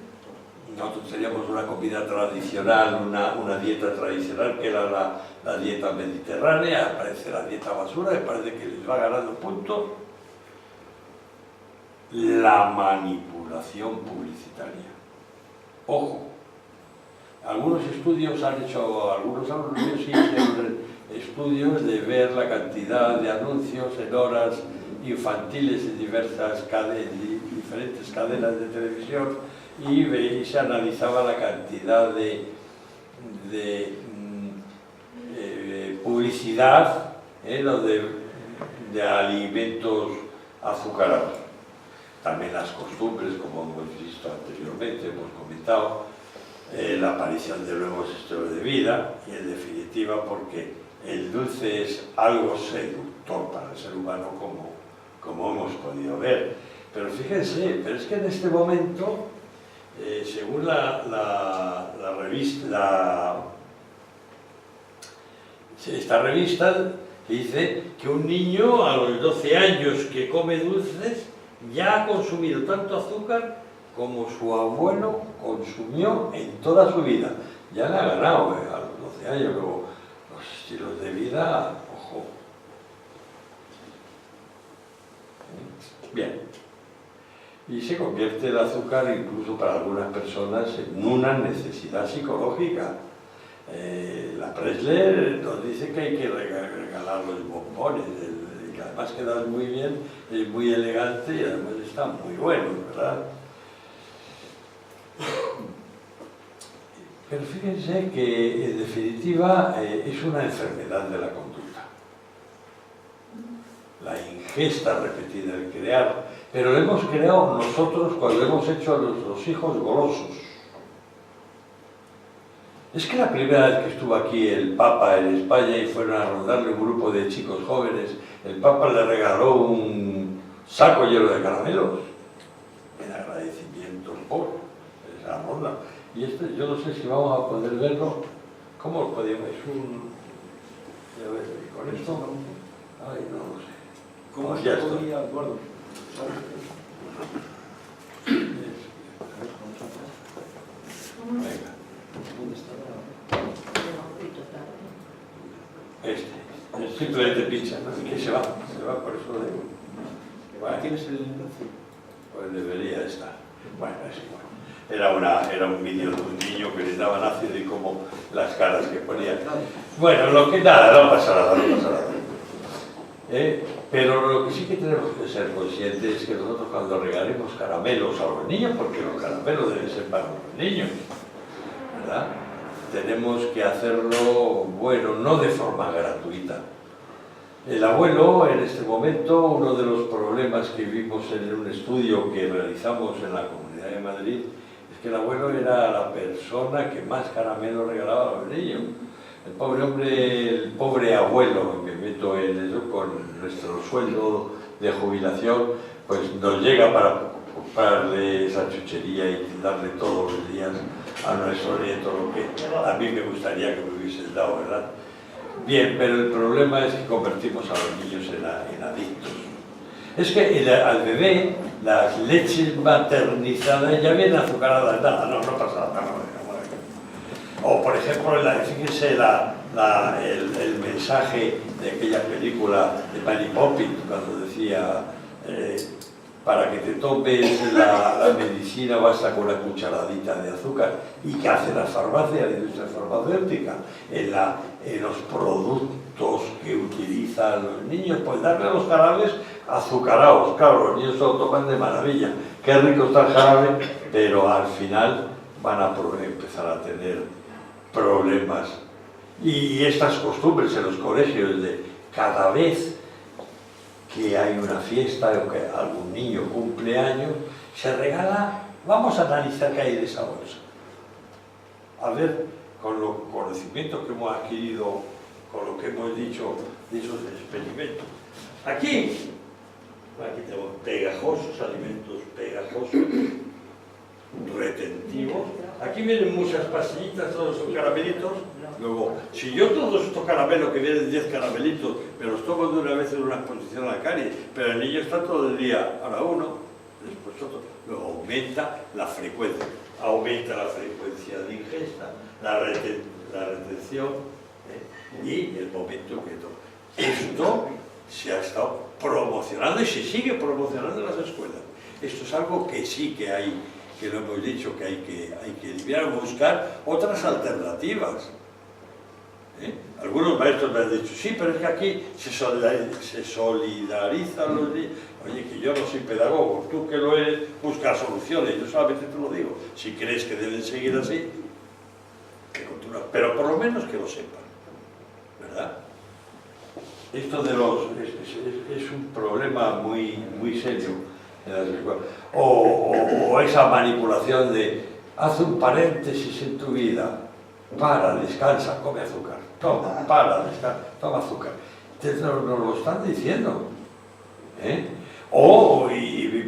Nosotros teníamos una comida tradicional, una dieta tradicional, que era la dieta mediterránea. Aparece la dieta basura, me parece que les va ganando puntos. La manipulación publicitaria. Ojo, algunos estudios han hecho, algunos alumnos sí hicieron estudios de ver la cantidad de anuncios en horas infantiles en diferentes cadenas de televisión y se analizaba la cantidad de publicidad de alimentos azucarados. También las costumbres, como hemos visto anteriormente, hemos comentado, la aparición de nuevos estilos de vida y, en definitiva, porque el dulce es algo seductor para el ser humano, como hemos podido ver. Pero fíjense, pero es que en este momento, según esta revista dice que un niño a los 12 años que come dulces ya ha consumido tanto azúcar como su abuelo consumió en toda su vida. Ya le ha ganado a los 12 años, luego los estilos de vida, ojo. Bien. Y se convierte el azúcar, incluso para algunas personas, en una necesidad psicológica. La Presley nos dice que hay que regalar los bombones, que además quedan muy bien, es muy elegante y además está muy bueno, ¿verdad? Pero fíjense que, en definitiva, es una enfermedad de la conducta. La ingesta repetida, el crear, pero lo hemos creado nosotros cuando hemos hecho a nuestros hijos golosos. Es que la primera vez que estuvo aquí el Papa en España y fueron a rondarle un grupo de chicos jóvenes, el Papa le regaló un saco lleno de caramelos en agradecimiento por esa ronda. Y yo no sé si vamos a poder verlo. ¿Cómo lo podemos? Es un... Ya ves, con esto... Ay, no lo sé. ¿Cómo ya se está. podía, Eduardo? Venga. ¿Dónde está? Simplemente pincha, ¿no? Es que se va, por eso lo digo. Bueno, ¿Tienes el enlace? pues debería estar. Bueno, es igual. Era un vídeo de un niño que le daban ácido y como las caras que ponía. Bueno, no pasa nada. Pero lo que sí que tenemos que ser conscientes es que nosotros cuando regalemos caramelos a los niños, porque los caramelos deben ser para los niños, ¿verdad? Tenemos que hacerlo, bueno, no de forma gratuita. El abuelo, en este momento, uno de los problemas que vimos en un estudio que realizamos en la Comunidad de Madrid, es que el abuelo era la persona que más caramelos regalaba a los niños. El pobre hombre, el pobre abuelo, me meto en eso, con nuestro sueldo de jubilación, pues nos llega para comprarle esa chuchería y darle todos los días a nuestro nieto lo que a mí me gustaría que me hubiesen dado, ¿verdad? Bien, pero el problema es que convertimos a los niños en adictos. Es que al bebé las leches maternizadas ya vienen azucaradas, nada, no pasa nada. O por ejemplo, fíjense el mensaje de aquella película de Mary Poppins, cuando decía para que te tomes la medicina basta con una cucharadita de azúcar. ¿Y qué hace la farmacia, la industria farmacéutica? En los productos que utilizan los niños, pues darle los jarabes azucarados. Claro, los niños se lo toman de maravilla. Qué rico está el jarabe, pero al final van a empezar a tener problemas. Y estas costumbres en los colegios de cada vez que hay una fiesta o que algún niño cumple años, se regala, vamos a analizar qué hay de esa bolsa. A ver, con los conocimientos que hemos adquirido, con lo que hemos dicho de esos experimentos. Aquí tenemos pegajosos, alimentos pegajosos, retentivos. Aquí vienen muchas pastillitas, todos son caramelitos. Luego, si yo todos estos caramelos, que vienen 10 caramelitos, me los tomo de una vez en una exposición a la calle, pero el niño está todo el día, ahora uno, después otro, luego aumenta la frecuencia de ingesta, la retención y el momento que toma. Esto se ha estado promocionando y se sigue promocionando en las escuelas. Esto es algo que sí que hay que lo hemos dicho, que hay que eliminar o buscar otras alternativas. Algunos maestros me han dicho, sí, pero es que aquí se solidarizan los niños. Oye, que yo no soy pedagogo, tú que lo eres, busca soluciones, yo solamente te lo digo. Si crees que deben seguir así, que continúen, pero por lo menos que lo sepan, ¿verdad? Esto de los... es un problema muy serio en las escuelas. O esa manipulación de, haz un paréntesis en tu vida, para, descansa, come azúcar, toma, para, descansa, toma azúcar. Entonces nos lo están diciendo, ¿eh?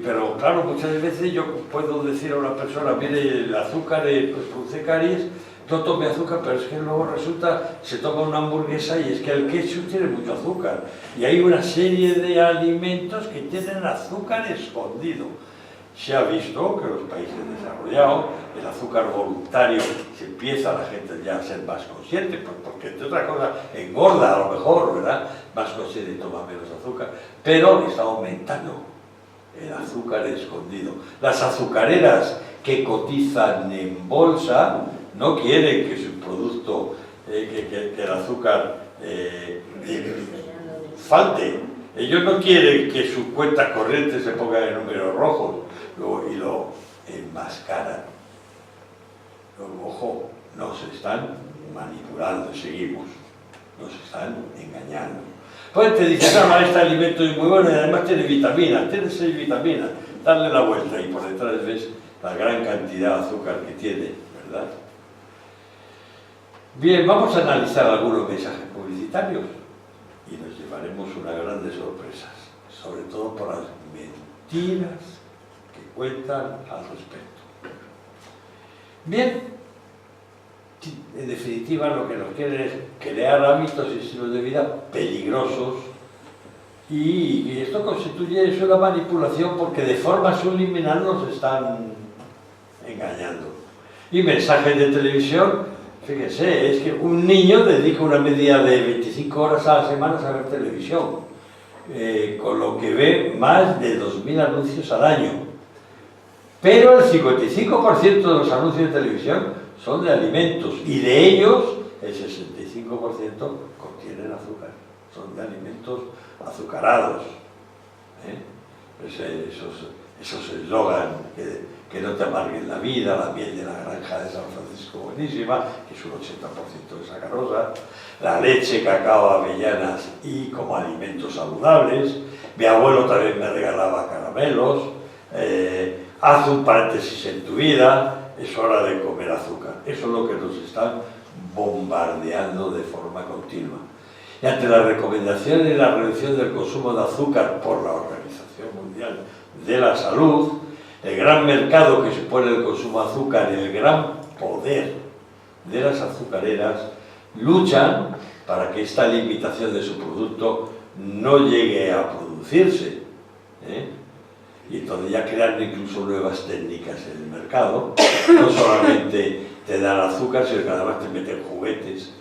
Pero claro, muchas veces yo puedo decir a una persona, mire, el azúcar pues, produce caries, no tome azúcar, pero es que luego resulta, se toma una hamburguesa y es que el ketchup tiene mucho azúcar. Y hay una serie de alimentos que tienen azúcar escondido. Se ha visto que en los países desarrollados el azúcar voluntario se empieza la gente ya a ser más consciente, porque entre otras cosas engorda a lo mejor, ¿verdad? Más consciente y toma menos azúcar, pero está aumentando el azúcar escondido. Las azucareras que cotizan en bolsa no quieren que su producto, que el azúcar falte. Ellos no quieren que su cuenta corriente se ponga en números rojos y lo enmascaran. Ojo, nos están manipulando, seguimos, nos están engañando. Pues te dicen, no, este alimento es muy bueno y además tiene vitaminas, tiene 6 vitaminas, darle la vuelta y por detrás ves la gran cantidad de azúcar que tiene, ¿verdad? Bien, vamos a analizar algunos mensajes publicitarios y nos llevaremos unas grandes sorpresas, sobre todo por las mentiras que cuentan al respecto. Bien, en definitiva lo que nos quieren es crear hábitos y estilos de vida peligrosos y esto constituye una manipulación porque de forma subliminal nos están engañando. Y mensajes de televisión, fíjense, es que un niño dedica una media de 25 horas a la semana a ver televisión, con lo que ve más de 2.000 anuncios al año. Pero el 55% de los anuncios de televisión son de alimentos y de ellos el 65% contienen azúcar, son de alimentos azucarados. Esos eslogan que no te amarguen la vida, la miel de la granja de San Francisco buenísima, que es un 80% de sacarosa, la leche, cacao, avellanas y como alimentos saludables. Mi abuelo también me regalaba caramelos, haz un paréntesis en tu vida, es hora de comer azúcar. Eso es lo que nos están bombardeando de forma continua. Y ante la recomendación y la reducción del consumo de azúcar por la Organización Mundial de la Salud, el gran mercado que supone el consumo de azúcar y el gran poder de las azucareras luchan para que esta limitación de su producto no llegue a producirse. Y entonces ya crean incluso nuevas técnicas en el mercado, no solamente te dan azúcar, sino que además te meten juguetes.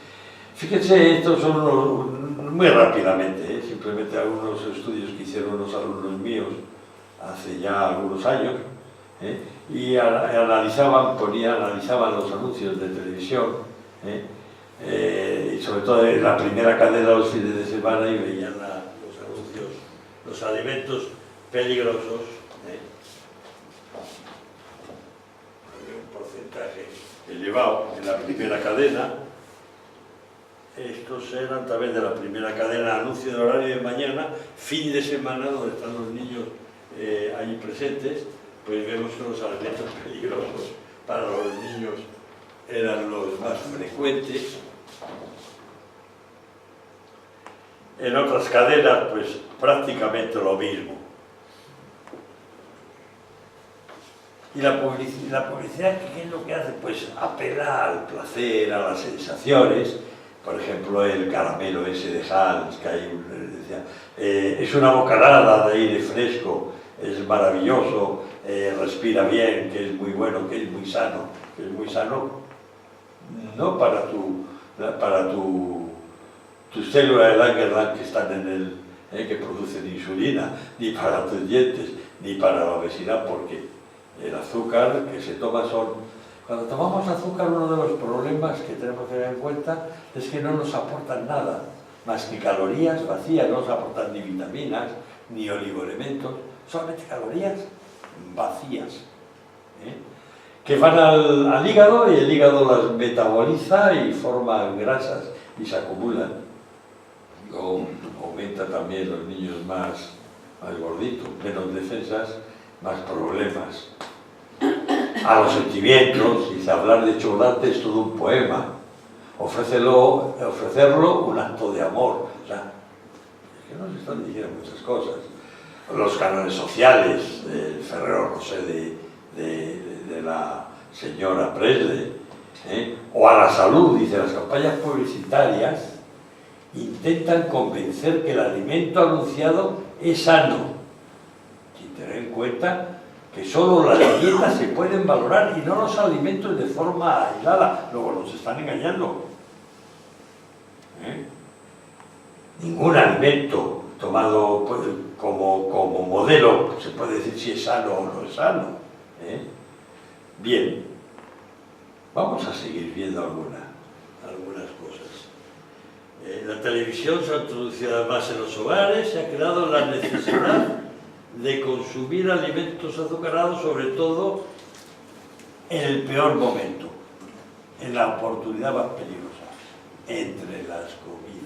Fíjense, estos son muy rápidamente, simplemente algunos estudios que hicieron unos alumnos míos hace ya algunos años, y analizaban los anuncios de televisión, y sobre todo en la primera cadena los fines de semana, y veían los anuncios, los alimentos peligrosos, había un porcentaje elevado en la primera cadena. Estos eran también de la primera cadena, anuncio de horario de mañana, fin de semana, donde están los niños allí presentes, pues vemos que los alimentos peligrosos para los niños eran los más frecuentes. En otras cadenas, pues prácticamente lo mismo. Y la publicidad, ¿qué es lo que hace? Pues apela al placer, a las sensaciones. Por ejemplo, el caramelo ese de Hans, que hay, decía, es una bocanada de aire fresco, es maravilloso, respira bien, que es muy bueno, que es muy sano. Que es muy sano no para tus células de Langerhans que están en el, que producen insulina, ni para tus dientes, ni para la obesidad, porque El azúcar que se toma son... Cuando tomamos azúcar, uno de los problemas que tenemos que tener en cuenta es que no nos aportan nada, más que calorías vacías, no nos aportan ni vitaminas, ni oligoelementos, solamente calorías vacías, que van al hígado, y el hígado las metaboliza y forman grasas y se acumulan. Luego aumenta también los niños más gorditos, menos defensas, más problemas. A los sentimientos, dice, hablar de chocolate es todo un poema, ofrecerlo un acto de amor. O sea, es que nos están diciendo muchas cosas. Los cánones sociales, el Ferrero Rocher de la señora Presley, o a la salud, dice, las campañas publicitarias intentan convencer que el alimento anunciado es sano, sin tener en cuenta que solo las dietas se pueden valorar y no los alimentos de forma aislada. Luego nos están engañando. Ningún alimento tomado como modelo se puede decir si es sano o no es sano. Bien, vamos a seguir viendo algunas cosas. La televisión se ha introducido además en los hogares, se ha creado la necesidad de consumir alimentos azucarados, sobre todo en el peor momento, en la oportunidad más peligrosa, entre las comidas.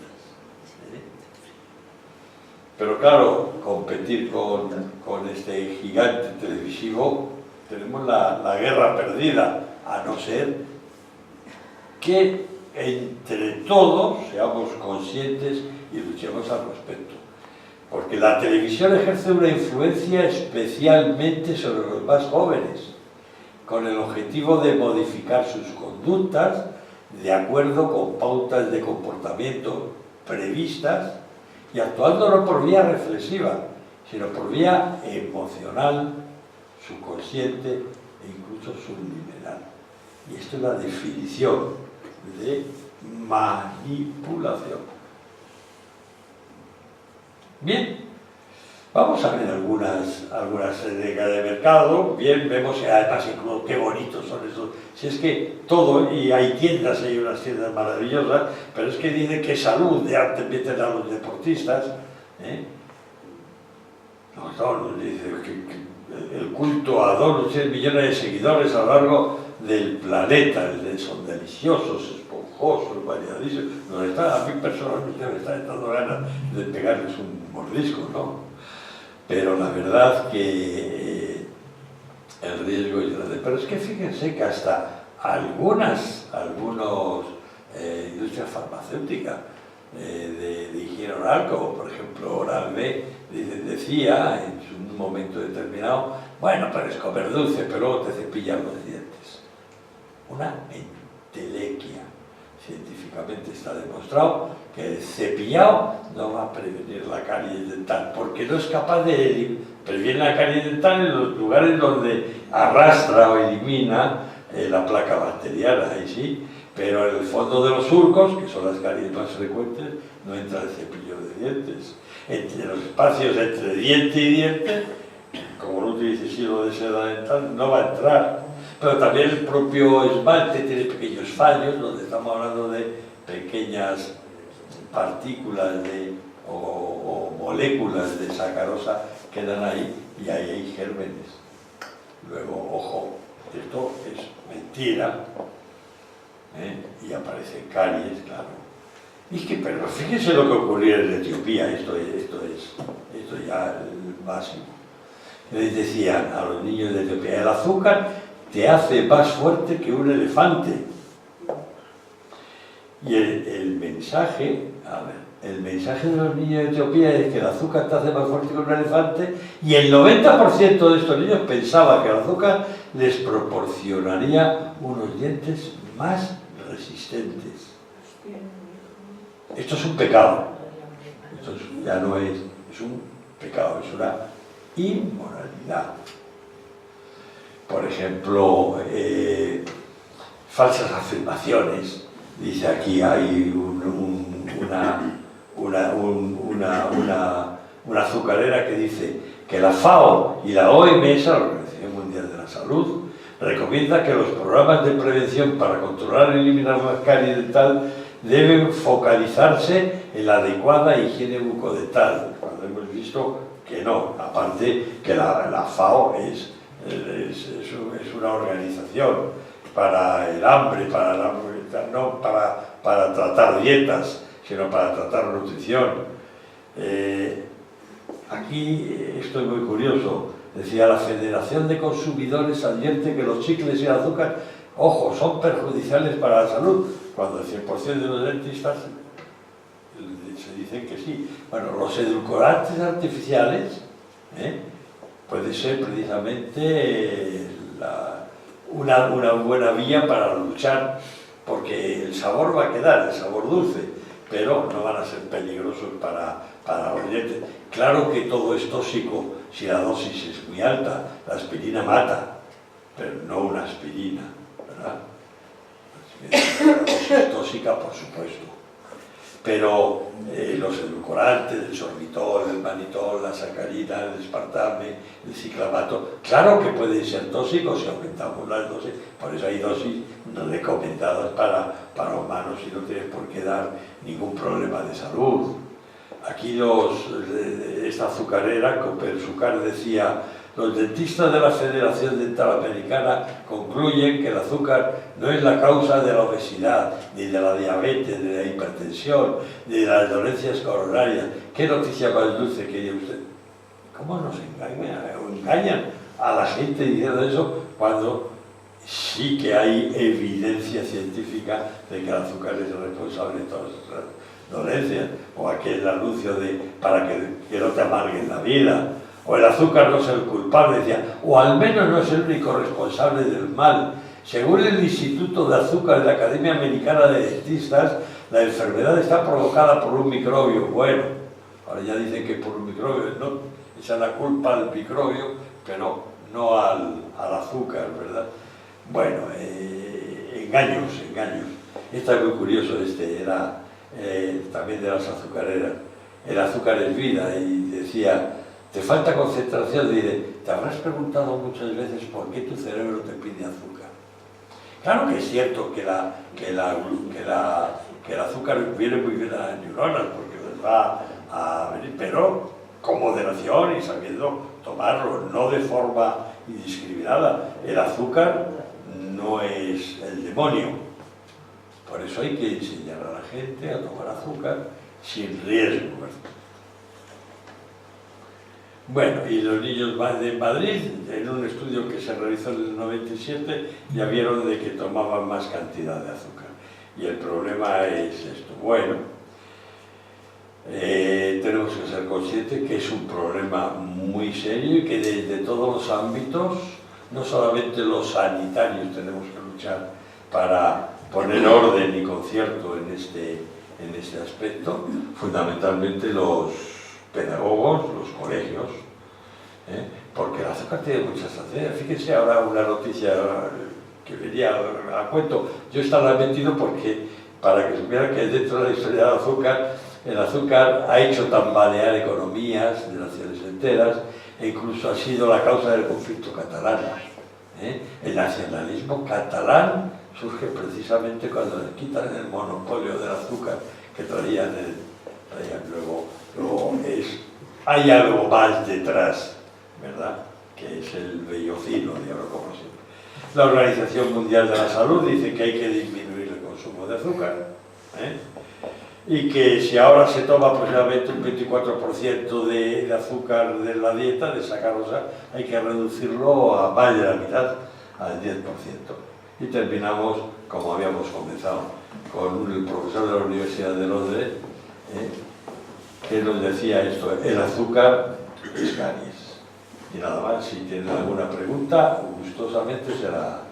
Pero claro, competir con este gigante televisivo, tenemos la guerra perdida, a no ser que entre todos seamos conscientes y luchemos al respecto. Porque la televisión ejerce una influencia especialmente sobre los más jóvenes, con el objetivo de modificar sus conductas de acuerdo con pautas de comportamiento previstas y actuando no por vía reflexiva, sino por vía emocional, subconsciente e incluso subliminal. Y esto es la definición de manipulación. Bien, vamos a ver algunas décadas de mercado. Bien, vemos que además incluso qué bonitos son esos. Si es que todo, y hay tiendas, hay unas tiendas maravillosas, pero es que dicen que salud de arte meten a los deportistas. No, dice que el culto a 2 millones de seguidores a lo largo del planeta, son deliciosos, esponjosos, variadísimos. A mí personalmente me está dando ganas de pegarles un mordisco, ¿no? Pero la verdad que el riesgo es grande. Pero es que fíjense que hasta algunas industrias farmacéuticas de higiene oral, como por ejemplo Oral-B, decía en un momento determinado, bueno, pero es comer dulce, pero luego te cepillan los dientes. Una entelequia. Científicamente está demostrado que el cepillado no va a prevenir la caries dental, porque no es capaz de prevenir la caries dental en los lugares donde arrastra o elimina la placa bacteriana, ahí sí, pero en el fondo de los surcos, que son las caries más frecuentes, no entra el cepillo de dientes. Entre los espacios entre diente y diente, como no utilices hilo de seda dental, no va a entrar. Pero también el propio esmalte tiene pequeños fallos, donde estamos hablando de pequeñas partículas o moléculas de sacarosa que quedan ahí, y ahí hay gérmenes. Luego, ojo, esto es mentira, y aparecen caries, claro. Y es que, pero fíjense lo que ocurrió en Etiopía, esto ya es el máximo. Les decían a los niños de Etiopía, el azúcar te hace más fuerte que un elefante. Y el mensaje de los niños de Etiopía es que el azúcar te hace más fuerte que un elefante, y el 90% de estos niños pensaba que el azúcar les proporcionaría unos dientes más resistentes. Esto es un pecado. Esto ya no es un pecado, es una inmoralidad. Por ejemplo, falsas afirmaciones. Dice aquí, hay una azucarera que dice que la FAO y la OMS, la Organización Mundial de la Salud recomienda que los programas de prevención para controlar y eliminar la carie dental deben focalizarse en la adecuada higiene bucodental, cuando hemos visto que no, aparte que la FAO es una organización para el hambre, no para tratar dietas, sino para tratar nutrición. Aquí esto es muy curioso. Decía, la Federación de Consumidores advierte que los chicles y el azúcar, ojo, son perjudiciales para la salud, cuando el 100% de los dentistas se dicen que sí. Bueno, los edulcorantes artificiales puede ser precisamente una buena vía para luchar, porque el sabor va a quedar, el sabor dulce, pero no van a ser peligrosos para los dientes. Claro que todo es tóxico si la dosis es muy alta. La aspirina mata, pero no una aspirina, ¿verdad? La dosis es tóxica, por supuesto. Pero los edulcorantes, el sorbitol, el manitol, la sacarina, el aspartame, el ciclamato, claro que pueden ser tóxicos si aumentamos las dosis. Por eso hay dosis recomendadas para humanos y no tienen por qué dar ningún problema de salud. Aquí esta azucarera, Copersucar, decía: los dentistas de la Federación Dental Americana concluyen que el azúcar no es la causa de la obesidad, ni de la diabetes, ni de la hipertensión, ni de las dolencias coronarias. ¿Qué noticia más dulce quería usted? ¿Cómo nos engañan a la gente diciendo eso cuando sí que hay evidencia científica de que el azúcar es el responsable de todas esas dolencias? O aquel anuncio para que no te amarguen la vida, o el azúcar no es el culpable, decía, o al menos no es el único responsable del mal. Según el Instituto de Azúcar de la Academia Americana de Dentistas, la enfermedad está provocada por un microbio. Bueno, ahora ya dicen que por un microbio, no, esa es la culpa del microbio, pero no al azúcar, ¿verdad? Bueno, engaños. Esto es muy curioso, era también de las azucareras. El azúcar es vida, y decía, te falta concentración. Te habrás preguntado muchas veces por qué tu cerebro te pide azúcar. Claro que es cierto que el azúcar viene muy bien a las neuronas, porque les va a venir, pero con moderación y sabiendo tomarlo, no de forma indiscriminada. El azúcar no es el demonio. Por eso hay que enseñar a la gente a tomar azúcar sin riesgo. Bueno, y los niños de Madrid, en un estudio que se realizó en el 97, ya vieron de que tomaban más cantidad de azúcar. Y el problema es esto. Bueno, tenemos que ser conscientes que es un problema muy serio y que desde todos los ámbitos, no solamente los sanitarios, tenemos que luchar para poner orden y concierto en este aspecto, fundamentalmente los pedagogos, los colegios, porque el azúcar tiene muchas sanciones. Fíjense ahora una noticia que venía a cuento. Yo estaba metido porque, para que supieran que dentro de la historia del azúcar, el azúcar ha hecho tambalear economías de naciones enteras e incluso ha sido la causa del conflicto catalán. El nacionalismo catalán surge precisamente cuando les quitan el monopolio del azúcar que traían luego hay algo más detrás, ¿verdad? Que es el vellocino, digamos, como siempre. La Organización Mundial de la Salud dice que hay que disminuir el consumo de azúcar, y que si ahora se toma aproximadamente un 24% de azúcar de la dieta, de sacarosa, hay que reducirlo a más de la mitad, al 10%. Y terminamos, como habíamos comenzado, con el profesor de la Universidad de Londres, que nos decía esto: el azúcar es caries. Y nada más, si tienen alguna pregunta, gustosamente se la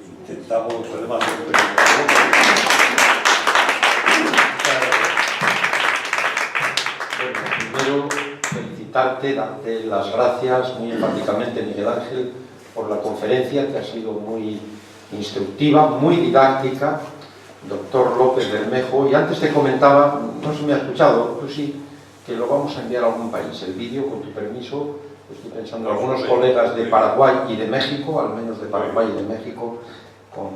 intentamos. Podemos hacer Primero, felicitarte, darte las gracias muy enfáticamente, Miguel Ángel, por la conferencia, que ha sido muy instructiva, muy didáctica. Doctor López Bermejo, y antes te comentaba, no se me ha escuchado, tú sí, que lo vamos a enviar a algún país, el vídeo, con tu permiso, estoy pensando en algunos colegas de Paraguay y de México, al menos de Paraguay y de México, con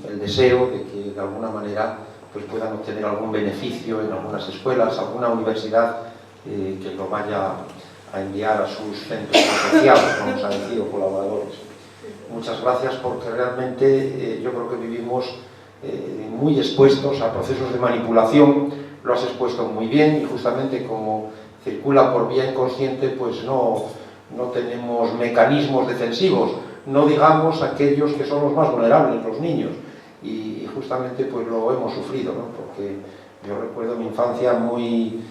el deseo de que de alguna manera pues puedan obtener algún beneficio en algunas escuelas, alguna universidad que lo vaya a enviar a sus centros asociados, vamos a decir, o colaboradores. Muchas gracias, porque realmente yo creo que vivimos muy expuestos a procesos de manipulación. Lo has expuesto muy bien, y justamente como circula por vía inconsciente, pues no tenemos mecanismos defensivos, no digamos aquellos que son los más vulnerables, los niños, y justamente pues lo hemos sufrido, ¿no? Porque yo recuerdo mi infancia muy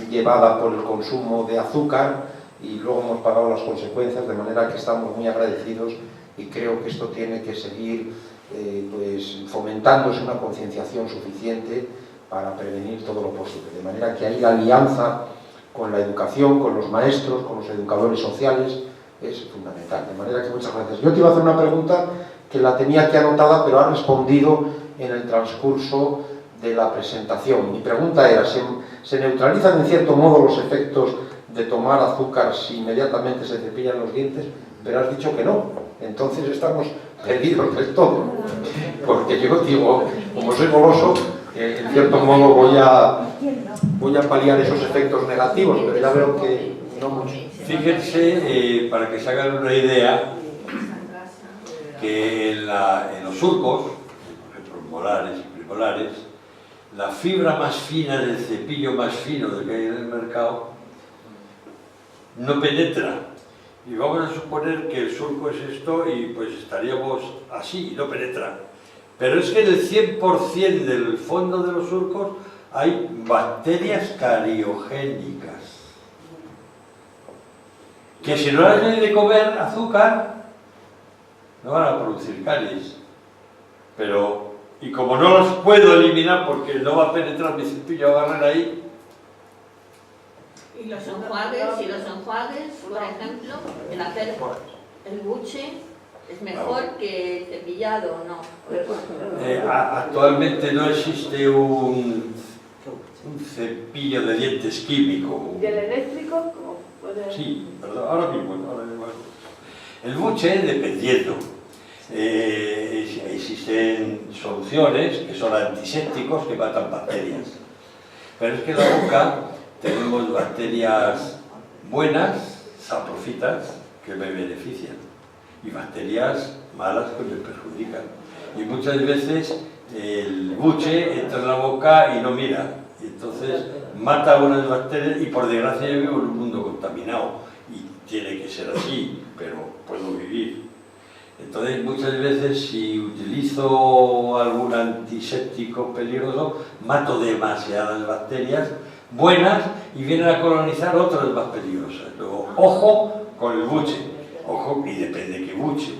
llevada por el consumo de azúcar, y luego hemos pagado las consecuencias, de manera que estamos muy agradecidos, y creo que esto tiene que seguir pues fomentándose una concienciación suficiente para prevenir todo lo posible, de manera que ahí la alianza con la educación, con los maestros, con los educadores sociales, es fundamental. De manera que muchas gracias. Yo te iba a hacer una pregunta que la tenía aquí anotada, pero has respondido en el transcurso de la presentación. Mi pregunta era, ¿se neutralizan en cierto modo los efectos de tomar azúcar si inmediatamente se cepillan los dientes? Pero has dicho que no. Entonces estamos perdidos del todo. Porque yo digo, como soy goloso, en cierto modo voy a paliar esos efectos negativos, pero ya veo que no mucho. Fíjense, para que se hagan una idea, que en los surcos, por ejemplo, molares y premolares, la fibra más fina del cepillo más fino del que hay en el mercado no penetra. Y vamos a suponer que el surco es esto, y pues estaríamos así, y no penetra. Pero es que en el 100% del fondo de los surcos hay bacterias cariogénicas, que si no las doy de comer azúcar, no van a producir caries. Pero, y como no las puedo eliminar porque no va a penetrar mi cepillo a barrer ahí. Y los enjuagues, por ejemplo, el hacer el buche es mejor que el cepillado, ¿no? Actualmente no existe un cepillo de dientes químico. ¿Y el eléctrico? ¿Cómo puede? Sí, perdón, ahora mismo. El buche, dependiendo. Existen soluciones que son antisépticos que matan bacterias. Pero es que en la boca tenemos bacterias buenas, saprofitas, que me benefician, y bacterias malas que me perjudican. Y muchas veces el buche entra en la boca y no mira, y entonces mata a unas bacterias, y por desgracia yo vivo en un mundo contaminado, y tiene que ser así, pero puedo vivir. Entonces muchas veces, si utilizo algún antiséptico peligroso, mato demasiadas bacterias buenas y vienen a colonizar otras más peligrosas. Luego, ojo con el buche, ojo, y depende de qué buche.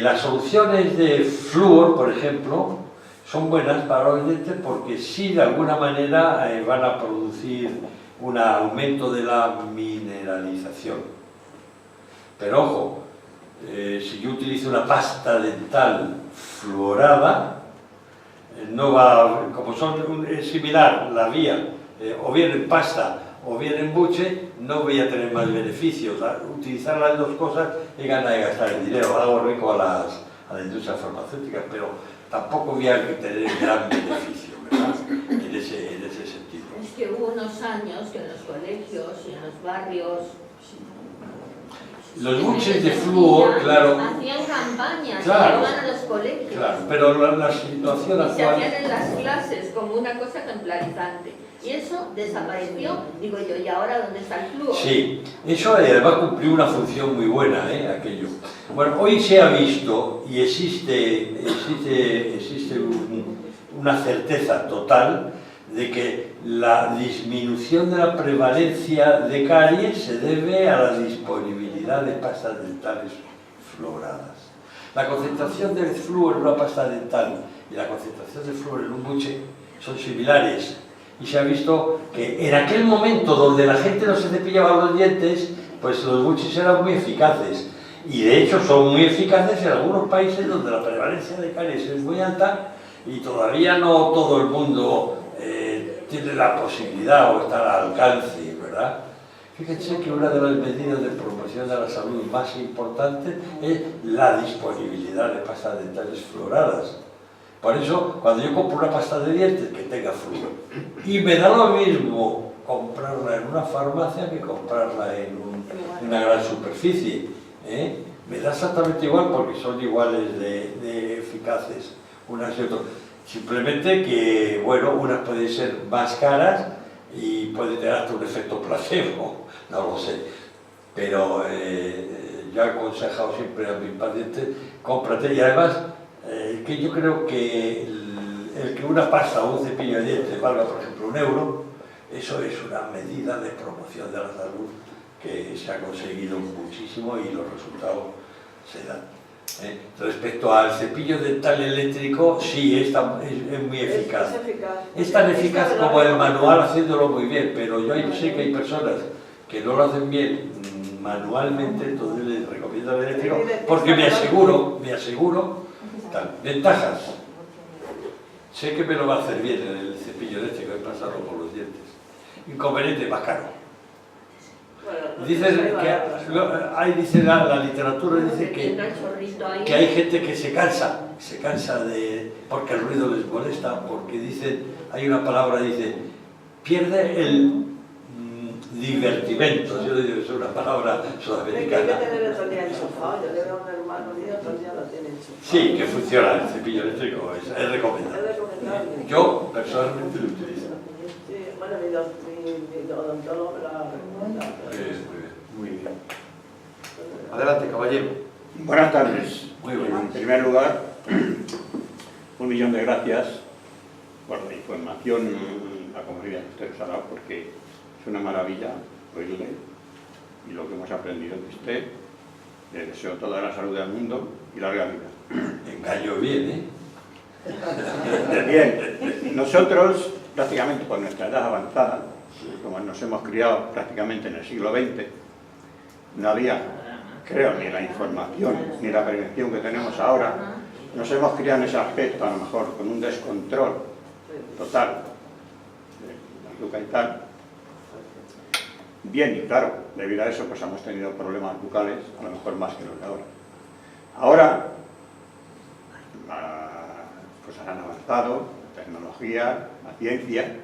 Las soluciones de flúor, por ejemplo, son buenas para los dientes porque sí, de alguna manera, van a producir un aumento de la mineralización. Pero ojo, si yo utilizo una pasta dental fluorada, no va, como es similar la vía, o bien en pasta o bien en buche, no voy a tener más beneficios. Utilizar las dos cosas es ganar de gastar el dinero, algo rico a la industria farmacéutica, pero tampoco voy a tener gran beneficio, ¿verdad? En ese sentido. Es que hubo unos años que en los colegios y en los barrios los buches de flúor, claro, hacían campañas, claro, iban a los colegios, claro, pero la situación y se actual hacían en las clases como una cosa ejemplarizante, y eso desapareció. Digo yo, ¿y ahora dónde está el flúor? Sí, eso además cumplió una función muy buena, aquello. Bueno, hoy se ha visto y existe una certeza total de que la disminución de la prevalencia de caries se debe a la disponibilidad de pastas dentales fluoradas. La concentración del flúor en una pasta dental y la concentración del flúor en un buche son similares, y se ha visto que en aquel momento donde la gente no se cepillaba los dientes, pues los buches eran muy eficaces, y de hecho son muy eficaces en algunos países donde la prevalencia de caries es muy alta y todavía no todo el mundo tiene la posibilidad o está al alcance, ¿verdad? Fíjense que una de las medidas de promoción de la salud más importantes es la disponibilidad de pastas dentales fluoradas. Por eso, cuando yo compro una pasta de dientes que tenga flúor, y me da lo mismo comprarla en una farmacia que comprarla en una gran superficie, me da exactamente igual porque son iguales de eficaces unas y otras. Simplemente que, bueno, unas pueden ser más caras y puede tener hasta un efecto placebo, no lo sé. Pero yo he aconsejado siempre a mis pacientes, cómprate, y además que yo creo que el que una pasta o un cepillo de dientes valga, por ejemplo, €1, eso es una medida de promoción de la salud que se ha conseguido muchísimo y los resultados se dan. Respecto al cepillo dental eléctrico, sí, es muy eficaz. Es tan eficaz como el manual haciéndolo muy bien, pero yo sé que hay personas que no lo hacen bien manualmente, entonces les recomiendo el eléctrico, porque me aseguro, ventajas. Sé que me lo va a hacer bien el cepillo eléctrico, he pasado por los dientes. Inconveniente, más caro. Dicen que ahí dice la literatura dice que hay gente que se cansa porque el ruido les molesta, porque dicen, hay una palabra, dice, pierde el divertimento. Yo digo, es una palabra sudamericana. Hay que tener el todo el día enchufado. Yo le veo a un hermano mío, todo el día lo tiene enchufado. Sí, que funciona el cepillo eléctrico, es recomendable. Yo personalmente lo utilizo. Sí, bueno, mi odontólogo me lo ha recomendado. Muy bien. Adelante, caballero. Buenas tardes. Muy bien. En primer lugar, 1.000.000 de gracias por la información, la comunidad que ustedes han dado, porque es una maravilla oírle y lo que hemos aprendido de usted. Le deseo toda la salud del mundo y larga vida. Engaño bien, Bien, nosotros, prácticamente por nuestra edad avanzada, como nos hemos criado prácticamente en el siglo XX, no había, creo, ni la información ni la prevención que tenemos ahora. Nos hemos criado en ese aspecto, a lo mejor con un descontrol total de azúcar y tal. Bien, y claro, debido a eso pues hemos tenido problemas bucales, a lo mejor más que los de ahora. Ahora, las cosas han avanzado, la tecnología, la ciencia,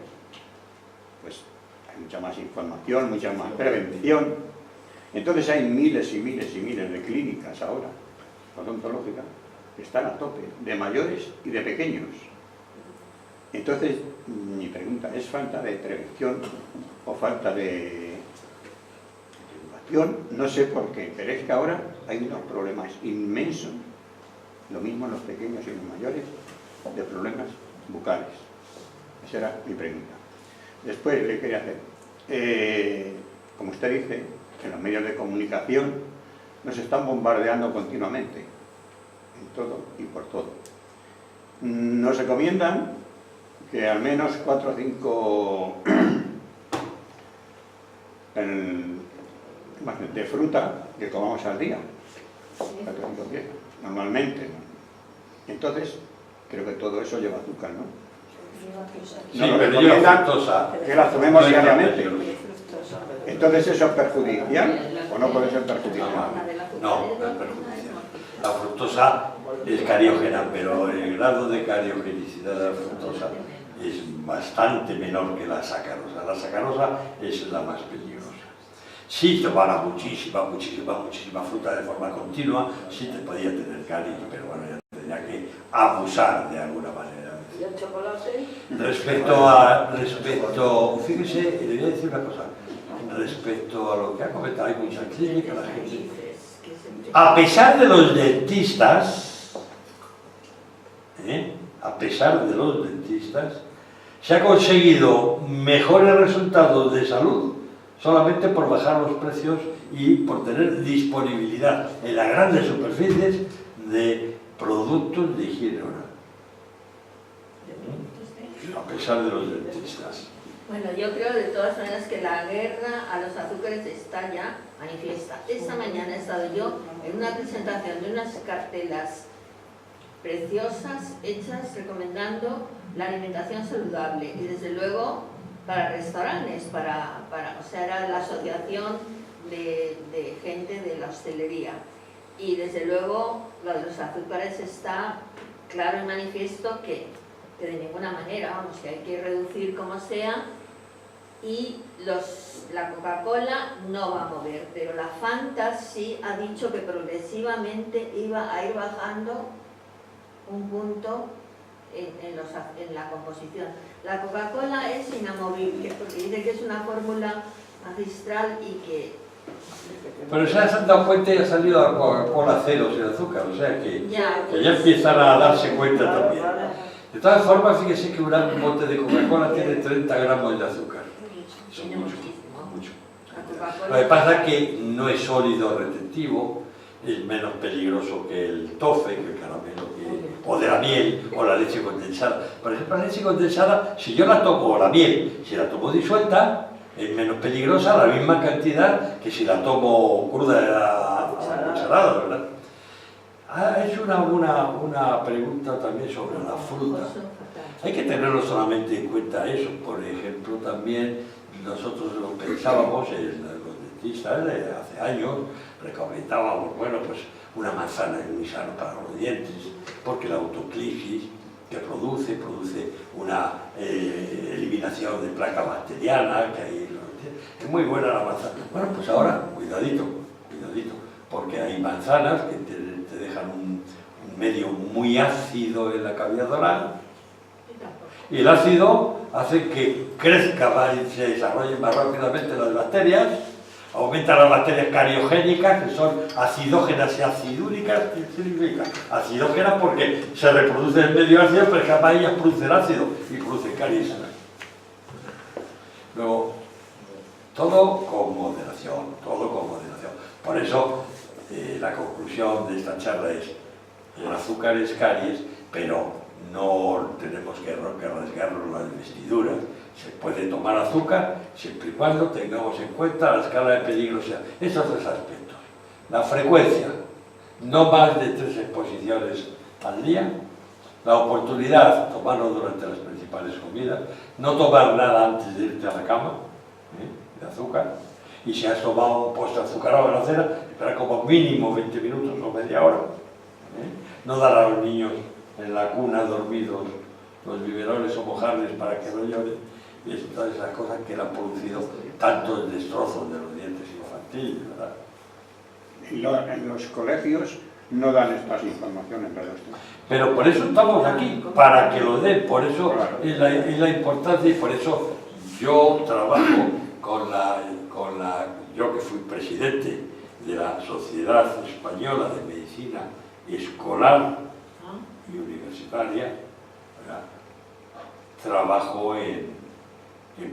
pues hay mucha más información, mucha más prevención. Entonces hay miles y miles y miles de clínicas ahora, odontológicas, que están a tope, de mayores y de pequeños. Entonces, mi pregunta, ¿es falta de prevención o falta de educación? No sé por qué, pero es que ahora hay unos problemas inmensos, lo mismo en los pequeños y en los mayores, de problemas bucales. Esa era mi pregunta. Después le quería hacer, como usted dice, en los medios de comunicación nos están bombardeando continuamente, en todo y por todo. Nos recomiendan que al menos 4 o 5 de fruta que comamos al día, 4 o 5 piezas, normalmente. Entonces, creo que todo eso lleva azúcar, ¿no? Sí, Nos pero recomiendan fructosa. que la tomemos diariamente. Entonces, ¿eso es perjudicial o no puede ser perjudicial? No, no es perjudicial. La fructosa es cariógena, pero el grado de cariogenicidad de la fructosa es bastante menor que la sacarosa. La sacarosa es la más peligrosa. Si tomara muchísima fruta de forma continua, sí te podía tener caries, pero bueno, ya tenía que abusar de alguna manera. ¿Y el chocolate? Fíjese, le voy a decir una cosa. Respecto a lo que ha comentado, hay mucha clínica, la gente. A pesar de los dentistas, se ha conseguido mejores resultados de salud solamente por bajar los precios y por tener disponibilidad en las grandes superficies de productos de higiene oral. A pesar de los dentistas. Bueno, yo creo de todas maneras que la guerra a los azúcares está ya manifiesta. Esta mañana he estado yo en una presentación de unas cartelas preciosas hechas recomendando la alimentación saludable y desde luego restaurantes, o sea, era la asociación de gente de la hostelería. Y desde luego lo de los azúcares está claro y manifiesto que de ninguna manera, vamos, que hay que reducir como sea, y la Coca-Cola no va a mover, pero la Fanta sí ha dicho que progresivamente iba a ir bajando un punto en la composición. La Coca-Cola es inamovible, porque dice que es una fórmula magistral y que... Pero se han dado cuenta y ha salido la Coca-Cola cero sin azúcar, o sea que ya empiezan a darse cuenta también. De todas formas, fíjese que un bote de Coca-Cola tiene 30 gramos de azúcar. Eso es mucho, mucho. Lo que pasa es que no es sólido retentivo, es menos peligroso que el tofe, que el caramelo, o de la miel, o la leche condensada. Por ejemplo, la leche condensada, si yo la tomo, o la miel, si la tomo disuelta, es menos peligrosa la misma cantidad que si la tomo cruda a cucharada, ¿verdad? Ha hecho una pregunta también sobre la fruta. Hay que tenerlo solamente en cuenta eso. Por ejemplo, también nosotros lo pensábamos, los dentistas de hace años, recomendábamos, bueno, pues una manzana es muy sana para los dientes, porque la autoclisis que produce una eliminación de placa bacteriana, que ahí es muy buena la manzana. Bueno, pues ahora, cuidadito, porque hay manzanas que te dejan un medio muy ácido en la cavidad oral, y el ácido hace que crezca más y se desarrollen más rápidamente las bacterias, aumenta las bacterias cariogénicas, que son acidógenas y acidúricas. ¿Qué significa? Acidógenas porque se reproduce en medio ácido, pero capaz ellas producen ácido y producen caries. Luego, todo con moderación, todo con moderación. Por eso, la conclusión de esta charla es: el azúcar es caries, pero no tenemos que rasgarnos las vestiduras. Se puede tomar azúcar siempre y cuando tengamos en cuenta la escala de peligrosidad. Esos tres aspectos: la frecuencia, no más de 3 exposiciones al día; la oportunidad, tomarlo durante las principales comidas; no tomar nada antes de irte a la cama, de azúcar; y si has tomado un postre azucarado en la cena, esperar como mínimo 20 minutos o media hora; no dar a los niños en la cuna dormidos los biberones o mojarles para que no lloren, y todas esas cosas que han producido tantos destrozos de los dientes infantiles, ¿verdad? En los colegios no dan estas informaciones, ¿verdad? Pero por eso estamos aquí, para que lo den, por eso es la importancia, y por eso yo trabajo yo que fui presidente de la Sociedad Española de Medicina Escolar y Universitaria, ¿verdad? Trabajo en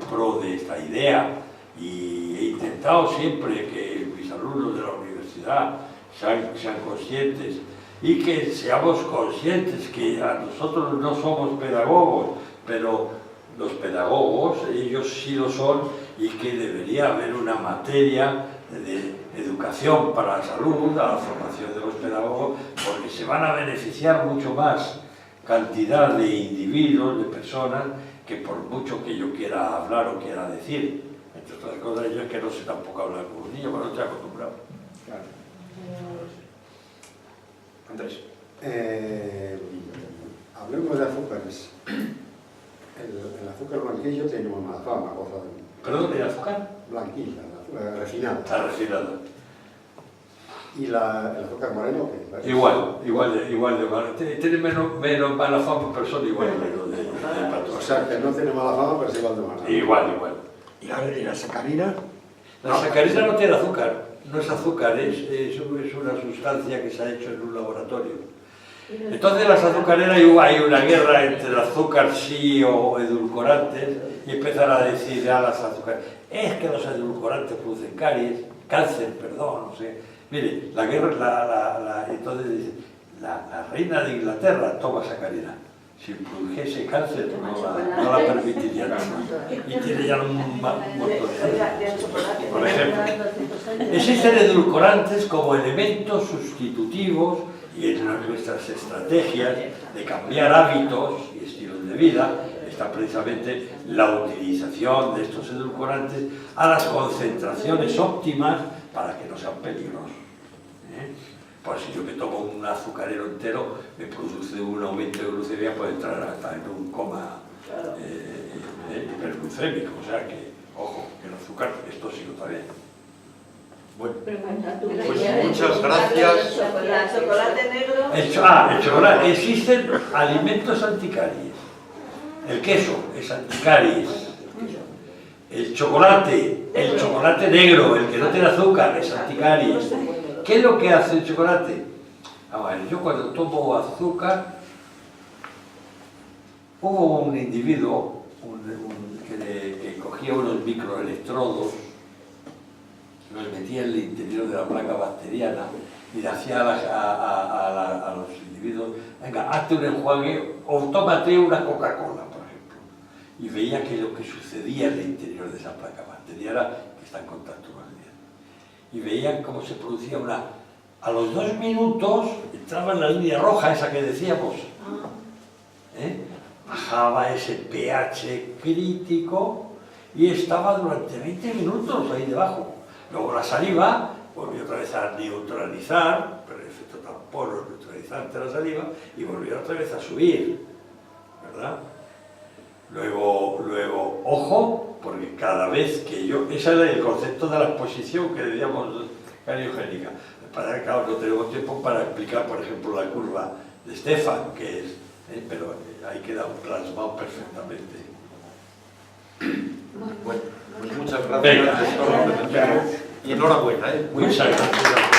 pro de esta idea, y he intentado siempre que mis alumnos de la universidad sean conscientes, y que seamos conscientes que a nosotros no somos pedagogos, pero los pedagogos, ellos sí lo son, y que debería haber una materia de educación para la salud, a la formación de los pedagogos, porque se van a beneficiar mucho más cantidad de individuos, de personas, que por mucho que yo quiera hablar o quiera decir. Entre otras cosas, yo es que no sé tampoco hablar con un niño, pero no estoy acostumbrado. Claro. Andrés, hablemos de azúcares. El azúcar blanquillo tiene una mala fama, goza de... ¿Perdón, el azúcar? Blanquilla, la refinada. Está refinada. ¿Y el azúcar moreno qué? Igual de mal. Tiene menos mala fama, pero son iguales de patrón. O sea, que no tiene mala fama, pero es igual de mala. Igual. ¿Y la sacarina? La sacarina no tiene azúcar, no es azúcar, es una sustancia que se ha hecho en un laboratorio. Entonces las azucareras, hay una guerra entre el azúcar sí o edulcorantes, y empiezan a decir a las azucareras: es que los edulcorantes producen cáncer, no sé. Mire, la guerra, entonces dice, la reina de Inglaterra toma sacarina. Si produjese cáncer, no la permitiría. Y tiene ya un montón de... Por ejemplo, existen edulcorantes como elementos sustitutivos, y en nuestras estrategias de cambiar hábitos y estilos de vida está precisamente la utilización de estos edulcorantes a las concentraciones óptimas para que no sean peligrosos. Pues si yo me tomo un azucarero entero, me produce un aumento de glucemia, puede entrar hasta en un coma hiperglucémico. O sea que, ojo, que el azúcar es tóxico también. Bueno, Pues muchas gracias. El chocolate negro. el chocolate. Existen alimentos anticaries. El queso es anticaries. El chocolate negro, el que no tiene azúcar, es anticaries. ¿Qué es lo que hace el chocolate? A ver, yo cuando tomo azúcar, hubo un individuo que cogía unos microelectrodos, los metía en el interior de la placa bacteriana y le hacía a los individuos, venga, hazte un enjuague o tómate una Coca-Cola, por ejemplo. Y veía que lo que sucedía en el interior de esa placa bacteriana, que está en contacto con el día. Y veían cómo se producía a los 2 minutos entraba en la línea roja esa que decíamos, bajaba ese pH crítico y estaba durante 20 minutos ahí debajo. Luego la saliva volvió otra vez a neutralizar, pero el efecto tampón neutralizante de la saliva, y volvió otra vez a subir, ¿verdad? Luego, ojo, porque cada vez que ese era el concepto de la exposición que decíamos cariogénica. Para que, claro, no tenemos tiempo para explicar, por ejemplo, la curva de Stefan, que es, pero ahí queda plasmado perfectamente. Bueno, pues muchas gracias. Venga. Y enhorabuena. Muchas gracias.